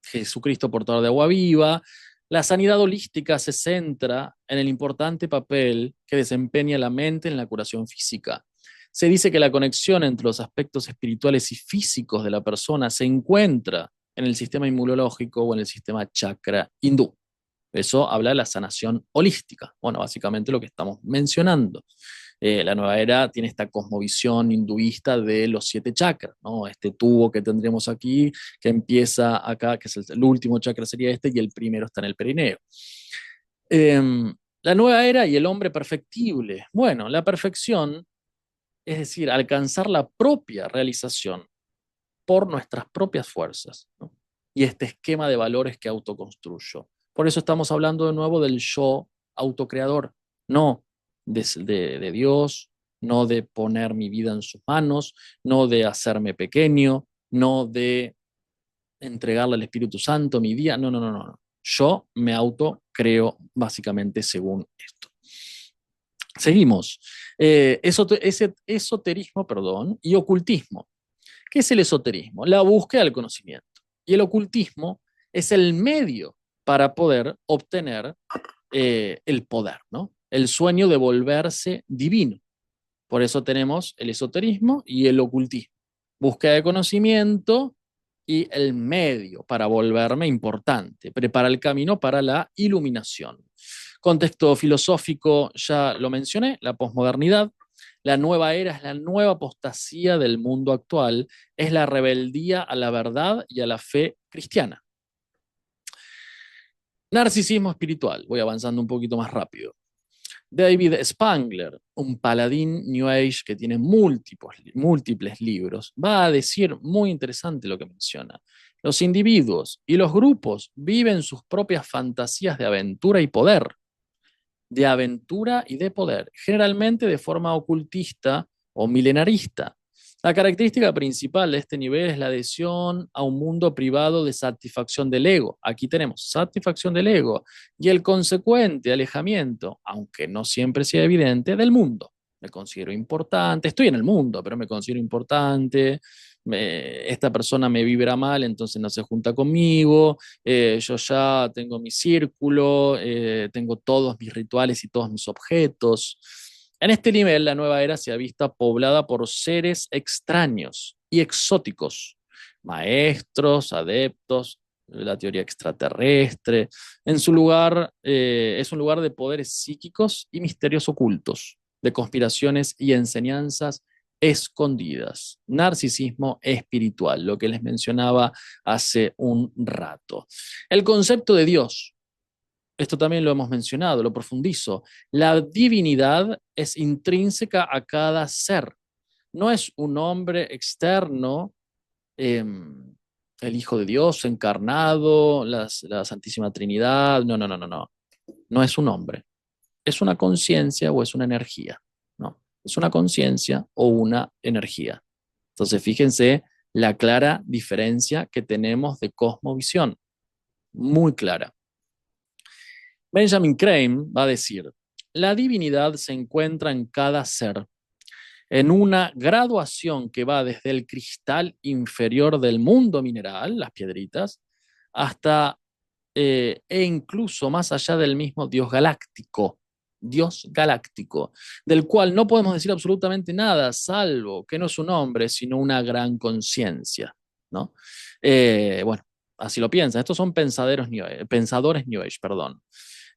Jesucristo portador de agua viva, la sanidad holística se centra en el importante papel que desempeña la mente en la curación física. Se dice que la conexión entre los aspectos espirituales y físicos de la persona se encuentra en el sistema inmunológico o en el sistema chakra hindú. Eso habla de la sanación holística. Bueno, básicamente lo que estamos mencionando. La nueva era tiene esta cosmovisión hinduista de los 7 chakras, ¿no? Este tubo que tendremos aquí, que empieza acá, que es el último chakra sería este, y el primero está en el perineo. La nueva era y el hombre perfectible. Bueno, la perfección, es decir, alcanzar la propia realización por nuestras propias fuerzas, ¿no? Y este esquema de valores que autoconstruyo. Por eso estamos hablando de nuevo del yo autocreador, no de Dios, no de poner mi vida en sus manos, no de hacerme pequeño, no de entregarle al Espíritu Santo mi día, no, no, no, no. Yo me autocreo básicamente según esto. Seguimos. Esoterismo, perdón, y ocultismo. ¿Qué es el esoterismo? La búsqueda del conocimiento. Y el ocultismo es el medio para poder obtener el poder, ¿no? El sueño de volverse divino. Por eso tenemos el esoterismo y el ocultismo. Búsqueda de conocimiento y el medio para volverme importante. Prepara el camino para la iluminación. Contexto filosófico, ya lo mencioné, la posmodernidad. La nueva era es la nueva apostasía del mundo actual, es la rebeldía a la verdad y a la fe cristiana. Narcisismo espiritual, voy avanzando un poquito más rápido. David Spangler, un paladín New Age que tiene múltiples libros, va a decir muy interesante lo que menciona. Los individuos y los grupos viven sus propias fantasías de aventura y poder, de aventura y de poder, generalmente de forma ocultista o milenarista. La característica principal de este nivel es la adhesión a un mundo privado de satisfacción del ego. Aquí tenemos satisfacción del ego y el consecuente alejamiento, aunque no siempre sea evidente, del mundo. Me considero importante, estoy en el mundo, pero me considero importante. Esta persona me vibra mal, entonces no se junta conmigo. Yo ya tengo mi círculo, tengo todos mis rituales y todos mis objetos. En este nivel, la nueva era se ha visto poblada por seres extraños y exóticos, maestros, adeptos, la teoría extraterrestre. En su lugar, es un lugar de poderes psíquicos y misterios ocultos, de conspiraciones y enseñanzas escondidas. Narcisismo espiritual, lo que les mencionaba hace un rato. El concepto de Dios, esto también lo hemos mencionado, lo profundizo. La divinidad es intrínseca a cada ser. No es un hombre externo, eh, el Hijo de Dios encarnado, la Santísima Trinidad. No, no, no, no, no. No es un hombre. ¿Es una conciencia o es una energía? No, es una conciencia o una energía. Entonces, fíjense la clara diferencia que tenemos de cosmovisión, muy clara. Benjamin Crane va a decir, la divinidad se encuentra en cada ser, en una graduación que va desde el cristal inferior del mundo mineral, las piedritas, hasta e incluso más allá del mismo Dios galáctico, del cual no podemos decir absolutamente nada, salvo que no es un hombre, sino una gran conciencia, ¿no? Bueno, así lo piensan. Estos son pensadores New Age, perdón.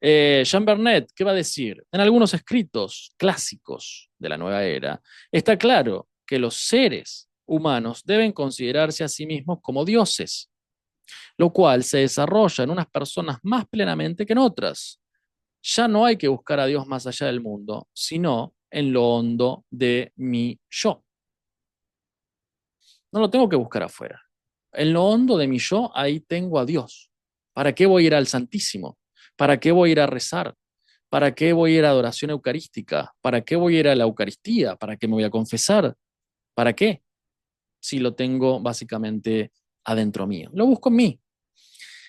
Jean Bernet, ¿qué va a decir? En algunos escritos clásicos de la nueva era, está claro que los seres humanos deben considerarse a sí mismos como dioses, lo cual se desarrolla en unas personas más plenamente que en otras. Ya no hay que buscar a Dios más allá del mundo, sino en lo hondo de mi yo. No lo tengo que buscar afuera. En lo hondo de mi yo, ahí tengo a Dios. ¿Para qué voy a ir al Santísimo? ¿Para qué voy a ir a rezar? ¿Para qué voy a ir a adoración eucarística? ¿Para qué voy a ir a la Eucaristía? ¿Para qué me voy a confesar? ¿Para qué? Si lo tengo básicamente adentro mío. Lo busco en mí.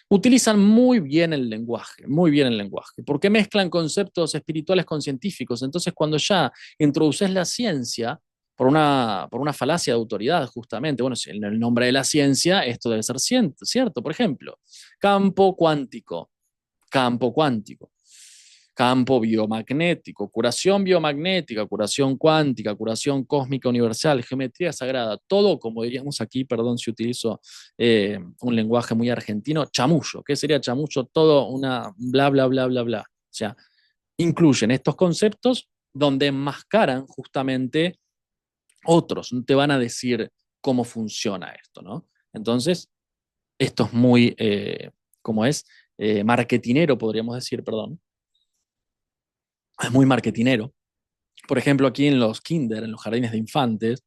Utilizan muy bien el lenguaje, porque mezclan conceptos espirituales con científicos. Entonces, cuando ya introduces la ciencia por una falacia de autoridad, justamente, bueno, si en el nombre de la ciencia, esto debe ser cierto. Por ejemplo, campo cuántico, campo cuántico, campo biomagnético, curación biomagnética, curación cuántica, curación cósmica universal, geometría sagrada, todo, como diríamos aquí, perdón si utilizo un lenguaje muy argentino, chamullo. ¿Qué sería chamullo? Todo una bla, bla, bla, bla, bla. O sea, incluyen estos conceptos donde enmascaran justamente otros, no te van a decir cómo funciona esto, ¿no? Entonces, esto es muy, ¿cómo es? Marketinero, podríamos decir, perdón. Es muy marketinero. Por ejemplo, aquí en los kinder, en los jardines de infantes,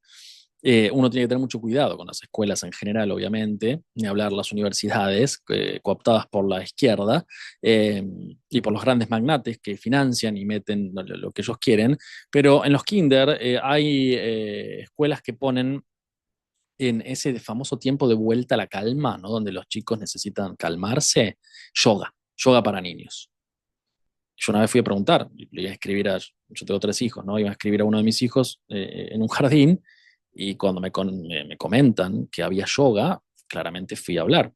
uno tiene que tener mucho cuidado con las escuelas en general, obviamente, ni hablar las universidades cooptadas por la izquierda eh, y por los grandes magnates que financian y meten lo que ellos quieren, pero en los kinder hay escuelas que ponen en ese famoso tiempo de vuelta a la calma, ¿no? Donde los chicos necesitan calmarse, yoga para niños. Yo una vez fui a preguntar, le iba a escribir yo tengo 3 hijos, ¿no? Iba a escribir a uno de mis hijos en un jardín y cuando me comentan que había yoga, claramente fui a hablar.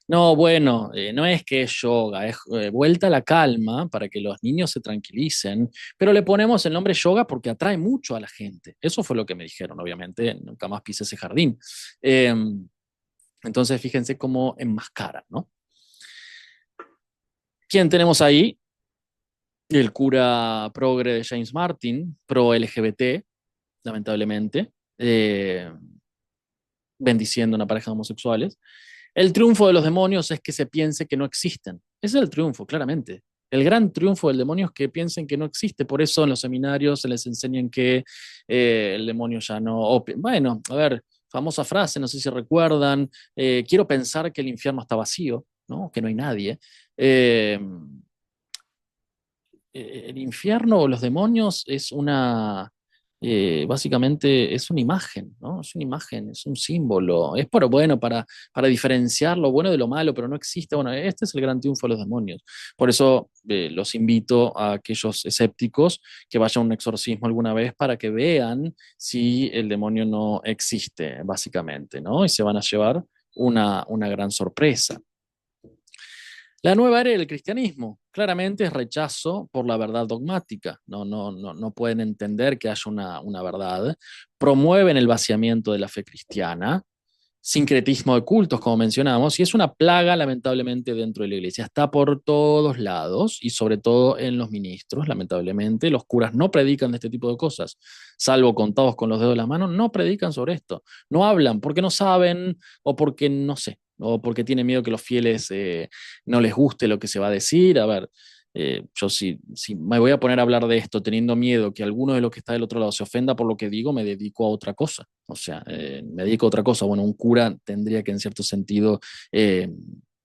No, bueno, no es que es yoga, es vuelta a la calma para que los niños se tranquilicen, pero le ponemos el nombre yoga porque atrae mucho a la gente. Eso fue lo que me dijeron, obviamente, nunca más pisé ese jardín. Eh, entonces, fíjense cómo enmascaran, ¿no? ¿Quién tenemos ahí? El cura progre de James Martin, pro LGBT, lamentablemente, bendiciendo a una pareja de homosexuales. El triunfo de los demonios es que se piense que no existen. Ese es el triunfo, claramente. El gran triunfo del demonio es que piensen que no existe. Por eso en los seminarios se les enseñan que el demonio ya no... Bueno, a ver, famosa frase, no sé si recuerdan, quiero pensar que el infierno está vacío, ¿no? Que no hay nadie. Eh, el infierno o los demonios es básicamente es una imagen, ¿no? Es una imagen, es un símbolo, es bueno, para diferenciar lo bueno de lo malo, pero no existe. Bueno, este es el gran triunfo de los demonios. Por eso los invito a aquellos escépticos que vayan a un exorcismo alguna vez para que vean si el demonio no existe, básicamente, ¿no? Y se van a llevar una gran sorpresa. La nueva era del cristianismo, claramente es rechazo por la verdad dogmática. No pueden entender que haya una verdad. Promueven el vaciamiento de la fe cristiana, sincretismo de cultos, como mencionamos, y es una plaga, lamentablemente, dentro de la iglesia. Está por todos lados y sobre todo en los ministros, lamentablemente. Los curas no predican de este tipo de cosas, salvo contados con los dedos de la mano, no predican sobre esto. No hablan porque no saben o porque no sé, o porque tienen miedo que los fieles no les guste lo que se va a decir. A ver, yo si me voy a poner a hablar de esto teniendo miedo que alguno de los que está del otro lado se ofenda por lo que digo, me dedico a otra cosa. O sea, me dedico a otra cosa. Bueno, un cura tendría que en cierto sentido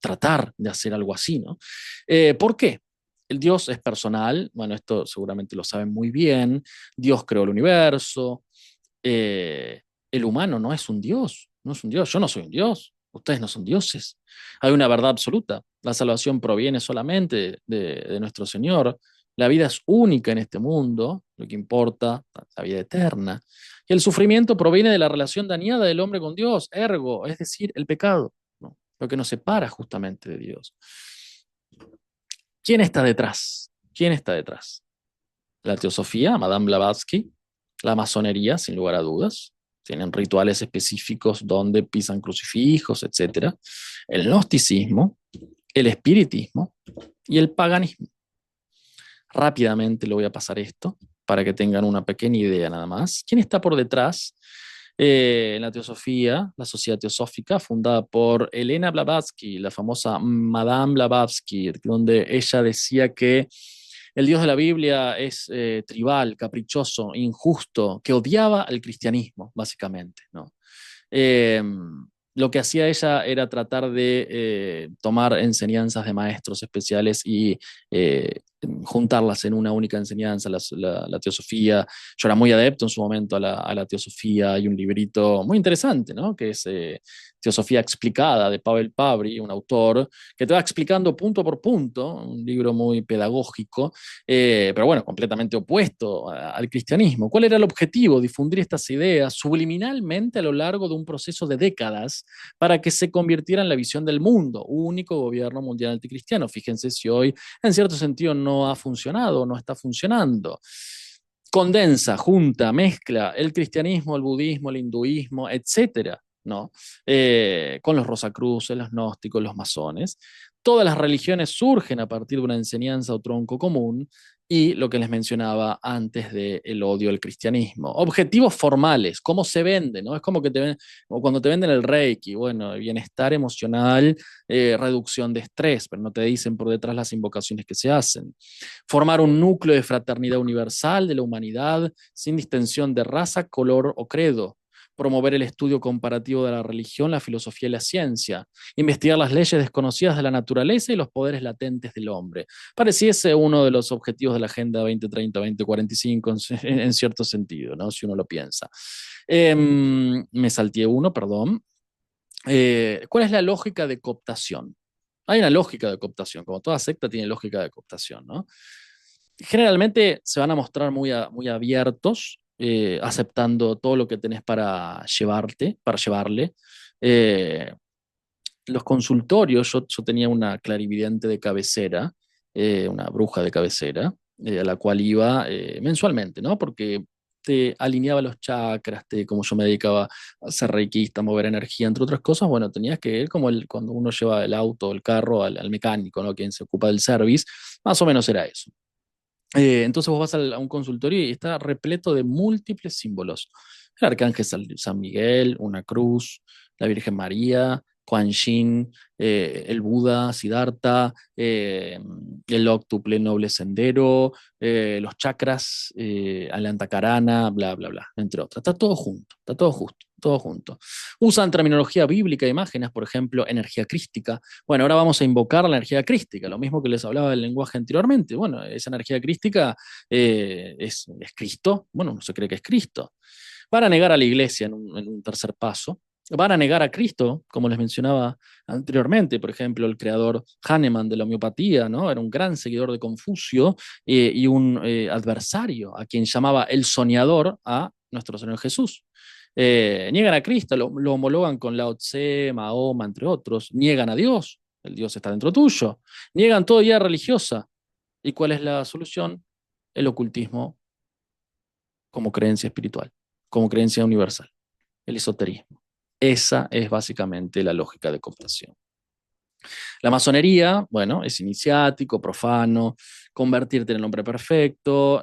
tratar de hacer algo así, ¿no? ¿Por qué? El Dios es personal, bueno, esto seguramente lo saben muy bien, Dios creó el universo, eh, el humano no es un Dios, no es un Dios, yo no soy un Dios, ustedes no son dioses. Hay una verdad absoluta, la salvación proviene solamente de nuestro Señor, la vida es única en este mundo, lo que importa, la vida eterna. Y el sufrimiento proviene de la relación dañada del hombre con Dios, ergo, es decir, el pecado, ¿no? Lo que nos separa justamente de Dios. ¿Quién está detrás? ¿Quién está detrás? La teosofía, Madame Blavatsky, la masonería, sin lugar a dudas. Tienen rituales específicos donde pisan crucifijos, etc. El gnosticismo, el espiritismo y el paganismo. Rápidamente le voy a pasar esto para que tengan una pequeña idea nada más. ¿Quién está por detrás? La teosofía, la sociedad teosófica, fundada por Elena Blavatsky, la famosa Madame Blavatsky, donde ella decía que el Dios de la Biblia es tribal, caprichoso, injusto, que odiaba al cristianismo, básicamente, ¿no? Eh, lo que hacía ella era tratar de tomar enseñanzas de maestros especiales y juntarlas en una única enseñanza, la teosofía. Yo era muy adepto en su momento a la teosofía. Hay un librito muy interesante, ¿no? Que es Teosofía Explicada de Pavel Pabri, un autor que te va explicando punto por punto, un libro muy pedagógico, pero bueno, completamente opuesto al cristianismo. ¿Cuál era el objetivo? Difundir estas ideas subliminalmente a lo largo de un proceso de décadas para que se convirtiera en la visión del mundo, único gobierno mundial anticristiano. Fíjense si hoy en cierto sentido no ha funcionado, no está funcionando. Condensa, junta, mezcla el cristianismo, el budismo, el hinduismo, etcétera, ¿no? Con los rosacruces, los gnósticos, los masones. Todas las religiones surgen a partir de una enseñanza o tronco común y lo que les mencionaba antes del odio al cristianismo. Objetivos formales, cómo se vende, ¿no? Es como que o cuando te venden el Reiki, bueno, bienestar emocional, reducción de estrés, pero no te dicen por detrás las invocaciones que se hacen. Formar un núcleo de fraternidad universal de la humanidad, sin distinción de raza, color o credo. Promover el estudio comparativo de la religión, la filosofía y la ciencia. Investigar las leyes desconocidas de la naturaleza y los poderes latentes del hombre. Pareciese uno de los objetivos de la Agenda 2030-2045 en cierto sentido, ¿no? Si uno lo piensa. Me salté uno, perdón. ¿Cuál es la lógica de cooptación? Hay una lógica de cooptación, como toda secta tiene lógica de cooptación, ¿no? Generalmente se van a mostrar muy abiertos, aceptando todo lo que tenés para llevarle. Eh, los consultorios, yo tenía una clarividente de cabecera, una bruja de cabecera, a la cual iba mensualmente, ¿no? Porque te alineaba los chakras, como yo me dedicaba a ser reikista, a mover energía, entre otras cosas, bueno, tenías que ir como cuando uno lleva el auto o el carro al mecánico, ¿no? Quien se ocupa del service, más o menos era eso. Entonces vos vas a un consultorio y está repleto de múltiples símbolos. El arcángel San Miguel, una cruz, la Virgen María, Kuan Yin, el Buda, Siddhartha, el óctuple noble sendero, los chakras, Alantakarana, bla, bla, bla, entre otras. Está todo junto, está todo justo, todo junto. Usan terminología bíblica, imágenes, por ejemplo, energía crística. Bueno, ahora vamos a invocar la energía crística, lo mismo que les hablaba del lenguaje anteriormente. Bueno, esa energía crística es Cristo. Bueno, no se cree que es Cristo. Van a negar a la iglesia en un tercer paso. Van a negar a Cristo, como les mencionaba anteriormente. Por ejemplo, el creador Hahnemann de la homeopatía, ¿no? Era un gran seguidor de Confucio y un adversario a quien llamaba el soñador a nuestro Señor Jesús. Niegan a Cristo, lo homologan con Lao Tse, Mahoma, entre otros. Niegan a Dios, el Dios está dentro tuyo. Niegan toda idea religiosa. ¿Y cuál es la solución? El ocultismo como creencia espiritual, como creencia universal, el esoterismo. Esa es básicamente la lógica de cooptación. La masonería, bueno, es iniciático, profano, convertirte en el hombre perfecto,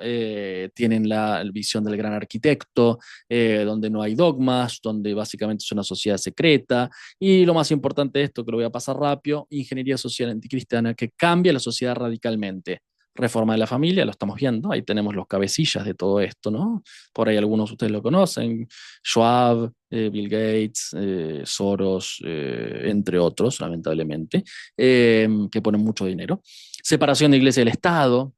tienen la visión del gran arquitecto, donde no hay dogmas, donde básicamente es una sociedad secreta, y lo más importante de esto, que lo voy a pasar rápido, ingeniería social anticristiana que cambia la sociedad radicalmente. Reforma de la familia, lo estamos viendo, ahí tenemos los cabecillas de todo esto, ¿no? Por ahí algunos de ustedes lo conocen, Schwab, Bill Gates, Soros, entre otros, lamentablemente, que ponen mucho dinero. Separación de iglesia del Estado,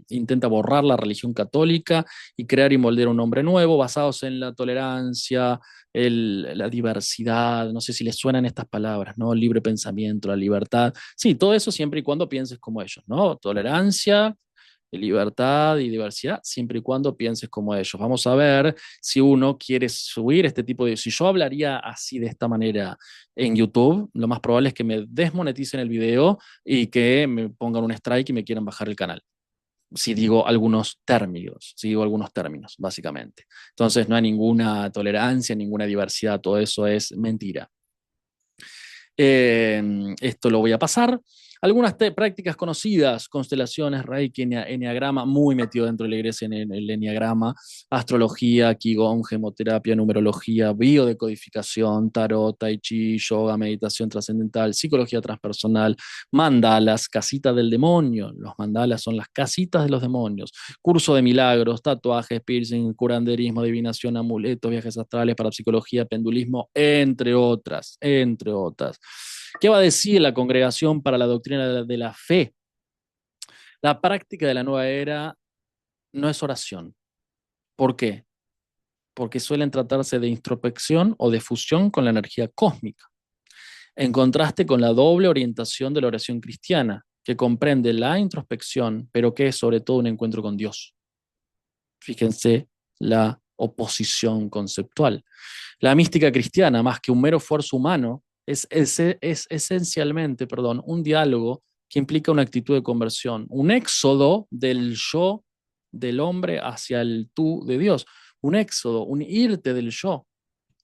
intenta borrar la religión católica y crear y moldear un hombre nuevo basados en la tolerancia, la diversidad, no sé si les suenan estas palabras, ¿no? El libre pensamiento, la libertad. Sí, todo eso siempre y cuando pienses como ellos, ¿no? Tolerancia, libertad y diversidad, siempre y cuando pienses como ellos. Vamos a ver si uno quiere subir este tipo de... Si yo hablaría así de esta manera en YouTube, lo más probable es que me desmoneticen el video y que me pongan un strike y me quieran bajar el canal. Si digo algunos términos, básicamente. Entonces no hay ninguna tolerancia, ninguna diversidad, todo eso es mentira. Esto lo voy a pasar. Algunas prácticas conocidas, constelaciones, Reiki, Enneagrama, muy metido dentro de la iglesia en el Enneagrama, astrología, Qigong, gemoterapia, numerología, biodecodificación, tarot, tai chi, yoga, meditación trascendental, psicología transpersonal, mandalas, casita del demonio. Los mandalas son las casitas de los demonios. Curso de milagros, tatuajes, piercing, curanderismo, adivinación, amuletos, viajes astrales, parapsicología, pendulismo, entre otras, entre otras. ¿Qué va a decir la Congregación para la Doctrina de la Fe? La práctica de la nueva era no es oración. ¿Por qué? Porque suelen tratarse de introspección o de fusión con la energía cósmica, en contraste con la doble orientación de la oración cristiana, que comprende la introspección, pero que es sobre todo un encuentro con Dios. Fíjense la oposición conceptual. La mística cristiana, más que un mero esfuerzo humano, es esencialmente, un diálogo que implica una actitud de conversión, un éxodo del yo del hombre hacia el tú de Dios, un éxodo, un irte del yo.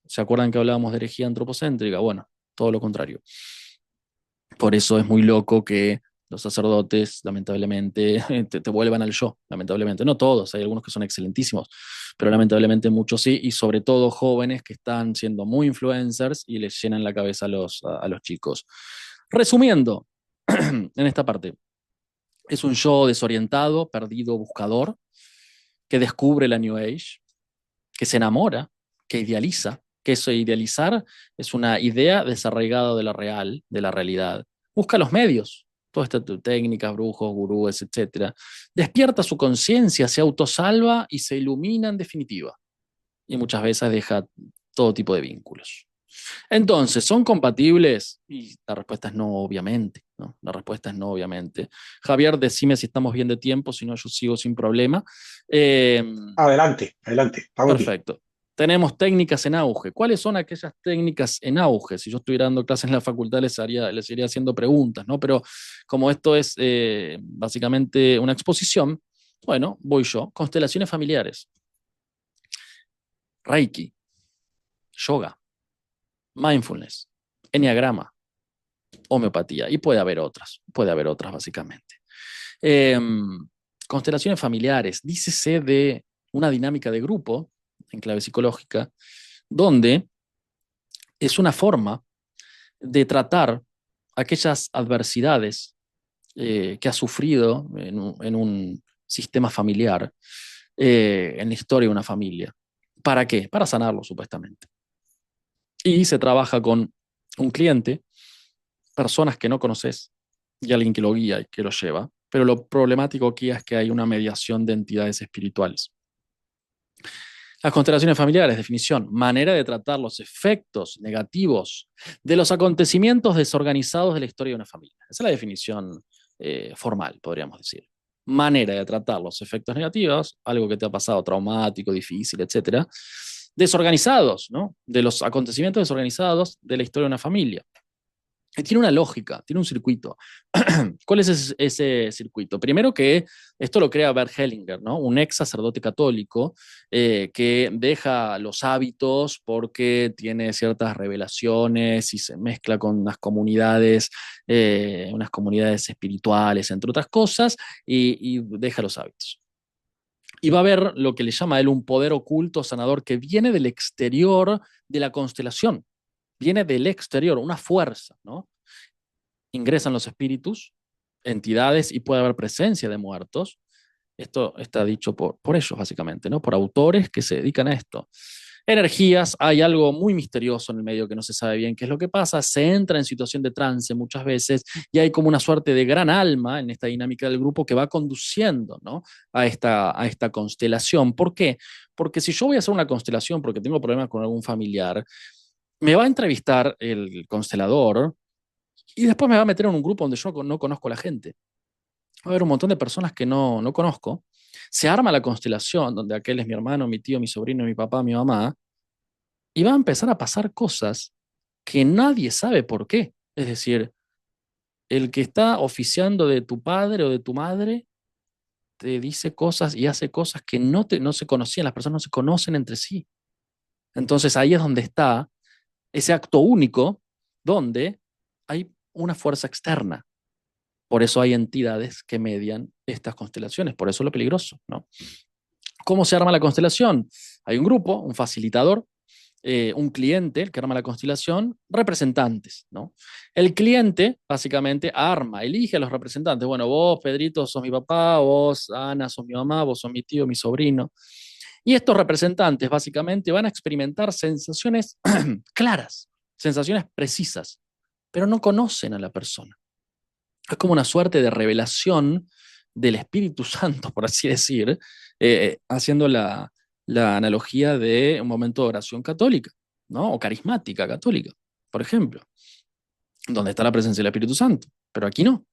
¿Se acuerdan que hablábamos de herejía antropocéntrica? Bueno, todo lo contrario. Por eso es muy loco que los sacerdotes, lamentablemente, te vuelvan al yo, lamentablemente. No todos, hay algunos que son excelentísimos, pero lamentablemente muchos sí, y sobre todo jóvenes que están siendo muy influencers y les llenan la cabeza a los chicos. Resumiendo, en esta parte, es un yo desorientado, perdido, buscador, que descubre la New Age, que se enamora, que idealiza, que eso idealizar es una idea desarraigada de la real, de la realidad. Busca los medios, todas estas técnicas, brujos, gurúes, etcétera. Despierta su conciencia, se autosalva y se ilumina en definitiva. Y muchas veces deja todo tipo de vínculos. Entonces, ¿son compatibles? Y la respuesta es no, obviamente. ¿No? La respuesta es no, obviamente. Javier, decime si estamos bien de tiempo, si no, yo sigo sin problema. Eh, Adelante, adelante, estamos bien. Perfecto. Tenemos técnicas en auge. ¿Cuáles son aquellas técnicas en auge? Si yo estuviera dando clases en la facultad, les iría haciendo preguntas, ¿no? Pero como esto es básicamente una exposición, bueno, voy yo. Constelaciones familiares, Reiki, yoga, mindfulness, enneagrama, homeopatía. Y puede haber otras básicamente. Eh, Constelaciones familiares, dícese de una dinámica de grupo en clave psicológica, donde es una forma de tratar aquellas adversidades que ha sufrido en un sistema familiar, en la historia de una familia. ¿Para qué? Para sanarlo, supuestamente. Y se trabaja con un cliente, personas que no conoces y alguien que lo guía y que lo lleva. Pero lo problemático aquí es que hay una mediación de entidades espirituales. Las constelaciones familiares, definición, manera de tratar los efectos negativos de los acontecimientos desorganizados de la historia de una familia. Esa es la definición formal, podríamos decir. Manera de tratar los efectos negativos, algo que te ha pasado traumático, difícil, etcétera, desorganizados, ¿no? De los acontecimientos desorganizados de la historia de una familia. Tiene una lógica, tiene un circuito. ¿Cuál es ese circuito? Primero que esto lo crea Bert Hellinger, ¿no? Un ex sacerdote católico que deja los hábitos porque tiene ciertas revelaciones y se mezcla con unas comunidades espirituales, entre otras cosas, y deja los hábitos. Y va a haber lo que le llama a él un poder oculto sanador que viene del exterior de la constelación, viene del exterior, una fuerza, ¿no? Ingresan los espíritus, entidades y puede haber presencia de muertos. Esto está dicho por ellos, básicamente, ¿no? Por autores que se dedican a esto. Energías, hay algo muy misterioso en el medio que no se sabe bien qué es lo que pasa, se entra en situación de trance muchas veces y hay como una suerte de gran alma en esta dinámica del grupo que va conduciendo, ¿no? A esta constelación. ¿Por qué? Porque si yo voy a hacer una constelación porque tengo problemas con algún familiar, me va a entrevistar el constelador y después me va a meter en un grupo donde yo no conozco a la gente. Va a haber un montón de personas que no conozco. Se arma la constelación, donde aquel es mi hermano, mi tío, mi sobrino, mi papá, mi mamá, y va a empezar a pasar cosas que nadie sabe por qué. Es decir, el que está oficiando de tu padre o de tu madre te dice cosas y hace cosas que no se conocían, las personas no se conocen entre sí. Entonces ahí es donde está ese acto único, donde hay una fuerza externa. Por eso hay entidades que median estas constelaciones, por eso es lo peligroso, ¿no? ¿Cómo se arma la constelación? Hay un grupo, un facilitador, un cliente, el que arma la constelación, representantes, ¿no? El cliente básicamente arma, elige a los representantes. Bueno, vos, Pedrito, sos mi papá, vos, Ana, sos mi mamá, vos sos mi tío, mi sobrino. Y estos representantes básicamente van a experimentar sensaciones claras, sensaciones precisas, pero no conocen a la persona. Es como una suerte de revelación del Espíritu Santo, por así decir, haciendo la analogía de un momento de oración católica, ¿no? O carismática católica, por ejemplo, donde está la presencia del Espíritu Santo, pero aquí no.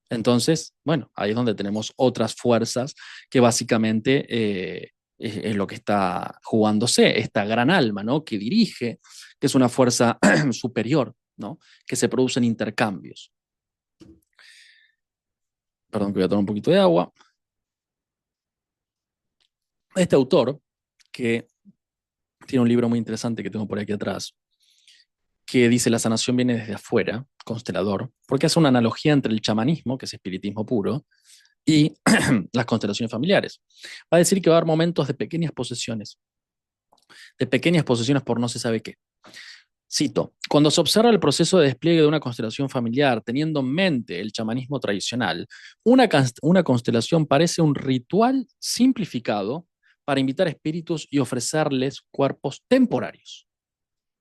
Entonces, bueno, ahí es donde tenemos otras fuerzas que básicamente es lo que está jugándose, esta gran alma, ¿no? Que dirige, que es una fuerza superior, ¿no? Que se producen intercambios. Perdón, que voy a tomar un poquito de agua. Este autor, que tiene un libro muy interesante que tengo por aquí atrás, que dice la sanación viene desde afuera, constelador, porque hace una analogía entre el chamanismo, que es espiritismo puro, y las constelaciones familiares. Va a decir que va a haber momentos de pequeñas posesiones por no se sabe qué. Cito, cuando se observa el proceso de despliegue de una constelación familiar, teniendo en mente el chamanismo tradicional, una constelación parece un ritual simplificado para invitar espíritus y ofrecerles cuerpos temporarios.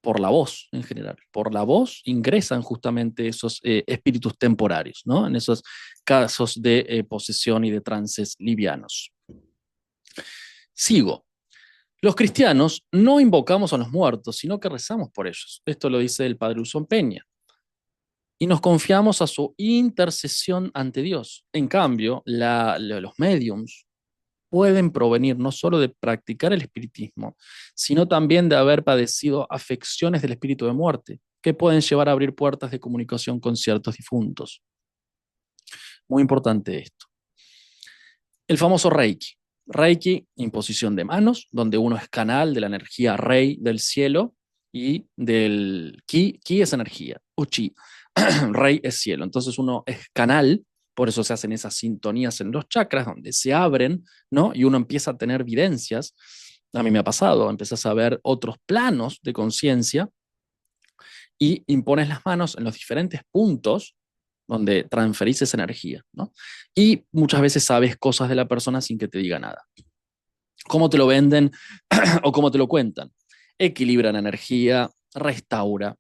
Por la voz en general. Por la voz ingresan justamente esos espíritus temporarios, ¿no? En esos casos de posesión y de trances livianos. Sigo. Los cristianos no invocamos a los muertos, sino que rezamos por ellos. Esto lo dice el padre Usón Peña. Y nos confiamos a su intercesión ante Dios. En cambio, los mediums pueden provenir no solo de practicar el espiritismo, sino también de haber padecido afecciones del espíritu de muerte, que pueden llevar a abrir puertas de comunicación con ciertos difuntos. Muy importante esto. El famoso Reiki. Reiki, imposición de manos, donde uno es canal de la energía Rei del cielo y del Ki. Ki es energía, o Chi. Rei es cielo. Entonces uno es canal, por eso se hacen esas sintonías en los chakras, donde se abren, ¿no? Y uno empieza a tener evidencias. A mí me ha pasado, empiezas a ver otros planos de conciencia y impones las manos en los diferentes puntos donde transferís esa energía, ¿no? Y muchas veces sabes cosas de la persona sin que te diga nada. ¿Cómo te lo venden o cómo te lo cuentan? Equilibran energía, restaura,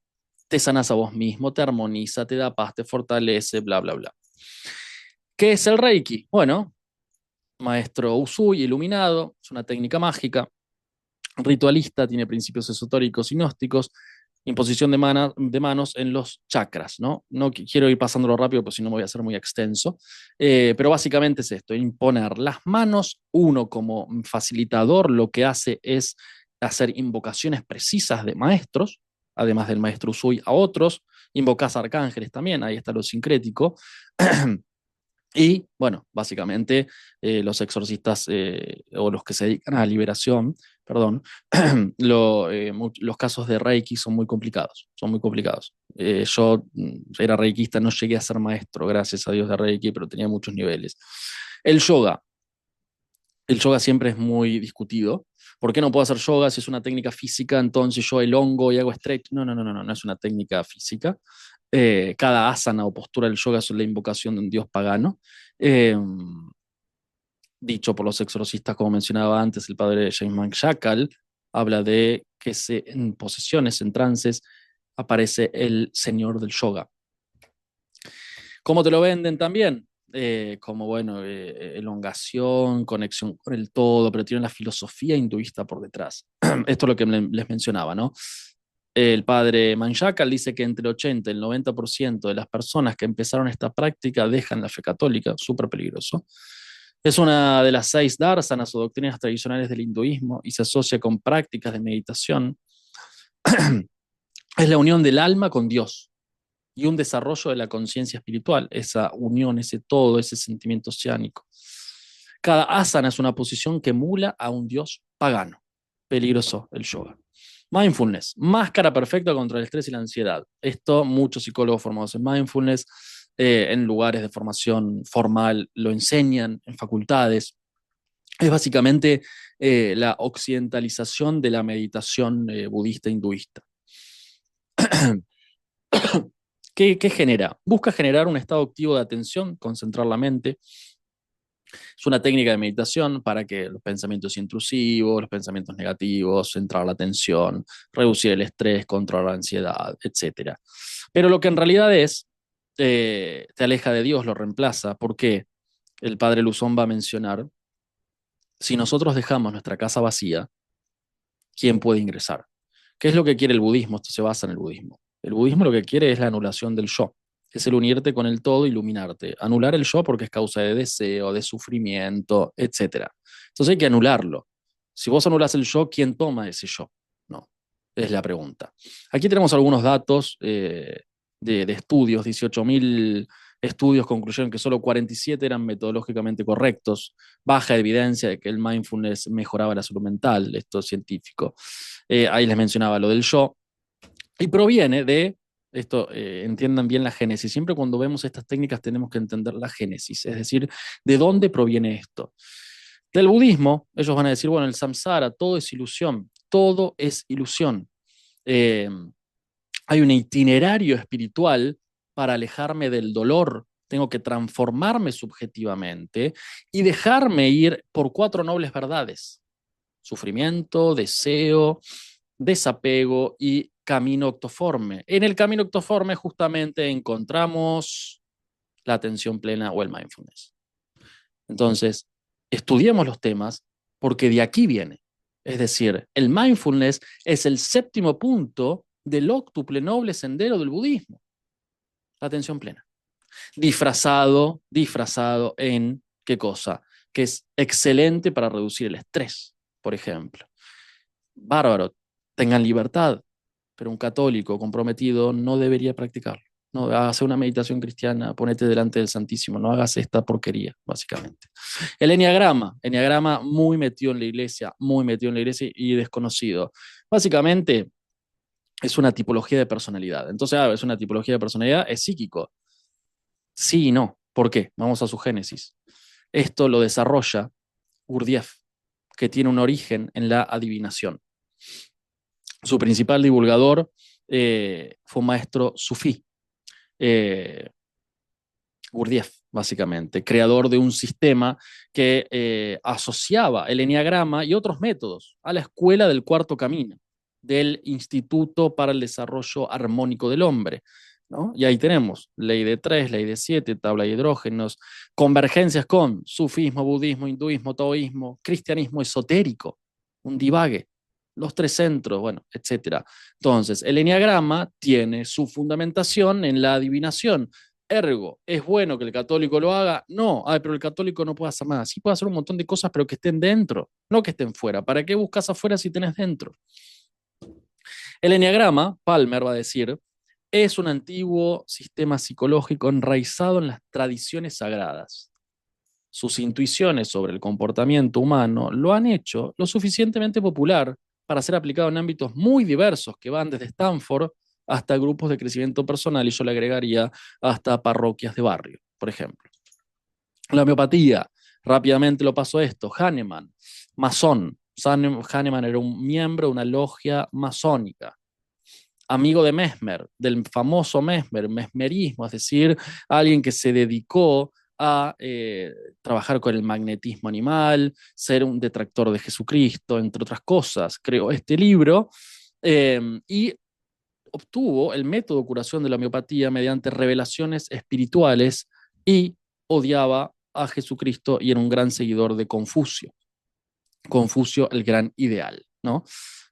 te sanas a vos mismo, te armoniza, te da paz, te fortalece, bla, bla, bla. ¿Qué es el Reiki? Bueno, maestro Usui, iluminado, es una técnica mágica, ritualista, tiene principios esotéricos y gnósticos, imposición de manos en los chakras, ¿no? No quiero ir pasándolo rápido, porque si no me voy a hacer muy extenso, pero básicamente es esto, imponer las manos, uno como facilitador lo que hace es hacer invocaciones precisas de maestros, además del maestro Usui a otros, invocás a arcángeles también, ahí está lo sincrético, y bueno, básicamente los exorcistas o los que se dedican a la liberación, perdón, los casos de Reiki son muy complicados, son muy complicados. Yo era reikista, no llegué a ser maestro, gracias a Dios de Reiki, pero tenía muchos niveles. El yoga. El yoga siempre es muy discutido. ¿Por qué no puedo hacer yoga si es una técnica física? Entonces yo elongo y hago stretch. No, no, no, no, no, no es una técnica física. Cada asana o postura del yoga es la invocación de un dios pagano. Eh, Dicho por los exorcistas, como mencionaba antes, el padre James McShackle habla de que en posesiones, en trances, aparece el señor del yoga. ¿Cómo te lo venden también? Como, bueno, elongación, conexión con el todo, pero tiene la filosofía hinduista por detrás. Esto es lo que les mencionaba, ¿no? El padre Manshakal dice que entre el 80 y el 90% de las personas que empezaron esta práctica dejan la fe católica, súper peligroso. Es una de las 6 dársanas o doctrinas tradicionales del hinduismo y se asocia con prácticas de meditación. Es la unión del alma con Dios y un desarrollo de la conciencia espiritual, esa unión, ese todo, ese sentimiento oceánico. Cada asana es una posición que emula a un dios pagano. Peligroso el yoga. Mindfulness, máscara perfecta contra el estrés y la ansiedad. Esto muchos psicólogos formados en mindfulness, en lugares de formación formal, lo enseñan en facultades. Es básicamente la occidentalización de la meditación budista hinduista. ¿Qué genera? Busca generar un estado activo de atención, concentrar la mente. Es una técnica de meditación para que los pensamientos intrusivos, los pensamientos negativos, centrar la atención, reducir el estrés, controlar la ansiedad, etc. Pero lo que en realidad es, te aleja de Dios, lo reemplaza, porque el padre Luzón va a mencionar, si nosotros dejamos nuestra casa vacía, ¿quién puede ingresar? ¿Qué es lo que quiere el budismo? Esto se basa en el budismo. El budismo lo que quiere es la anulación del yo, es el unirte con el todo, iluminarte. Anular el yo porque es causa de deseo, de sufrimiento, etc. Entonces hay que anularlo. Si vos anulas el yo, ¿quién toma ese yo? No, es la pregunta. Aquí tenemos algunos datos de estudios, 18.000 estudios concluyeron que solo 47 eran metodológicamente correctos, baja evidencia de que el mindfulness mejoraba la salud mental, esto es científico. Ahí les mencionaba lo del yo. Y proviene de, esto, entiendan bien la génesis, siempre cuando vemos estas técnicas tenemos que entender la génesis, es decir, de dónde proviene esto. Del budismo, ellos van a decir, bueno, el samsara, todo es ilusión, todo es ilusión. Eh, Hay un itinerario espiritual para alejarme del dolor. Tengo que transformarme subjetivamente y dejarme ir por 4 nobles verdades: sufrimiento, deseo, desapego y camino octoforme. En el camino octoforme justamente encontramos la atención plena o el mindfulness. Entonces, estudiemos los temas porque de aquí viene. Es decir, el mindfulness es el séptimo punto del óctuple noble sendero del budismo. La atención plena. Disfrazado en ¿qué cosa? Que es excelente para reducir el estrés, por ejemplo. Bárbaro, tengan libertad, pero un católico comprometido no debería practicarlo. No, hagas una meditación cristiana, ponete delante del Santísimo, no hagas esta porquería, básicamente. El enneagrama muy metido en la iglesia, muy metido en la iglesia y desconocido. Básicamente es una tipología de personalidad. Entonces, es una tipología de personalidad, es psíquico. Sí y no. ¿Por qué? Vamos a su génesis. Esto lo desarrolla Gurdjieff, que tiene un origen en la adivinación. Su principal divulgador fue un maestro sufí, eh, Gurdjieff, básicamente, creador de un sistema que asociaba el enneagrama y otros métodos a la escuela del cuarto camino, del Instituto para el Desarrollo Armónico del Hombre. ¿No? Y ahí tenemos ley de 3, ley de 7, tabla de hidrógenos, convergencias con sufismo, budismo, hinduismo, taoísmo, cristianismo esotérico, un divague, los 3 centros, bueno, etcétera. Entonces, el enneagrama tiene su fundamentación en la adivinación. Ergo, ¿es bueno que el católico lo haga? No, pero el católico no puede hacer nada. Sí puede hacer un montón de cosas, pero que estén dentro, no que estén fuera. ¿Para qué buscas afuera si tenés dentro? El enneagrama, Palmer va a decir, es un antiguo sistema psicológico enraizado en las tradiciones sagradas. Sus intuiciones sobre el comportamiento humano lo han hecho lo suficientemente popular para ser aplicado en ámbitos muy diversos que van desde Stanford hasta grupos de crecimiento personal y yo le agregaría hasta parroquias de barrio, por ejemplo. La homeopatía, rápidamente lo paso a esto, Hahnemann, masón. Hahnemann era un miembro de una logia masónica, amigo de Mesmer, del famoso Mesmer, mesmerismo, es decir, alguien que se dedicó a trabajar con el magnetismo animal, ser un detractor de Jesucristo, entre otras cosas. Creó este libro y obtuvo el método de curación de la homeopatía mediante revelaciones espirituales y odiaba a Jesucristo y era un gran seguidor de Confucio. Confucio, el gran ideal, ¿no?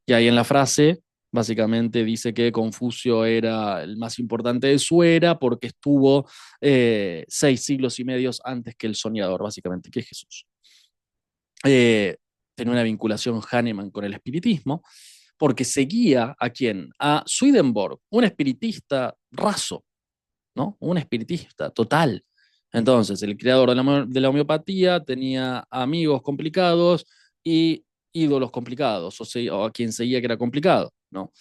Y ahí en la frase básicamente dice que Confucio era el más importante de su era porque estuvo 6 siglos y medio antes que el soñador, básicamente, que es Jesús. Tenía una vinculación Hahnemann con el espiritismo, porque seguía a quién? A Swedenborg, un espiritista raso, ¿no? Un espiritista total. Entonces, el creador de la homeopatía tenía amigos complicados y ídolos complicados, o a quien seguía que era complicado, ¿no?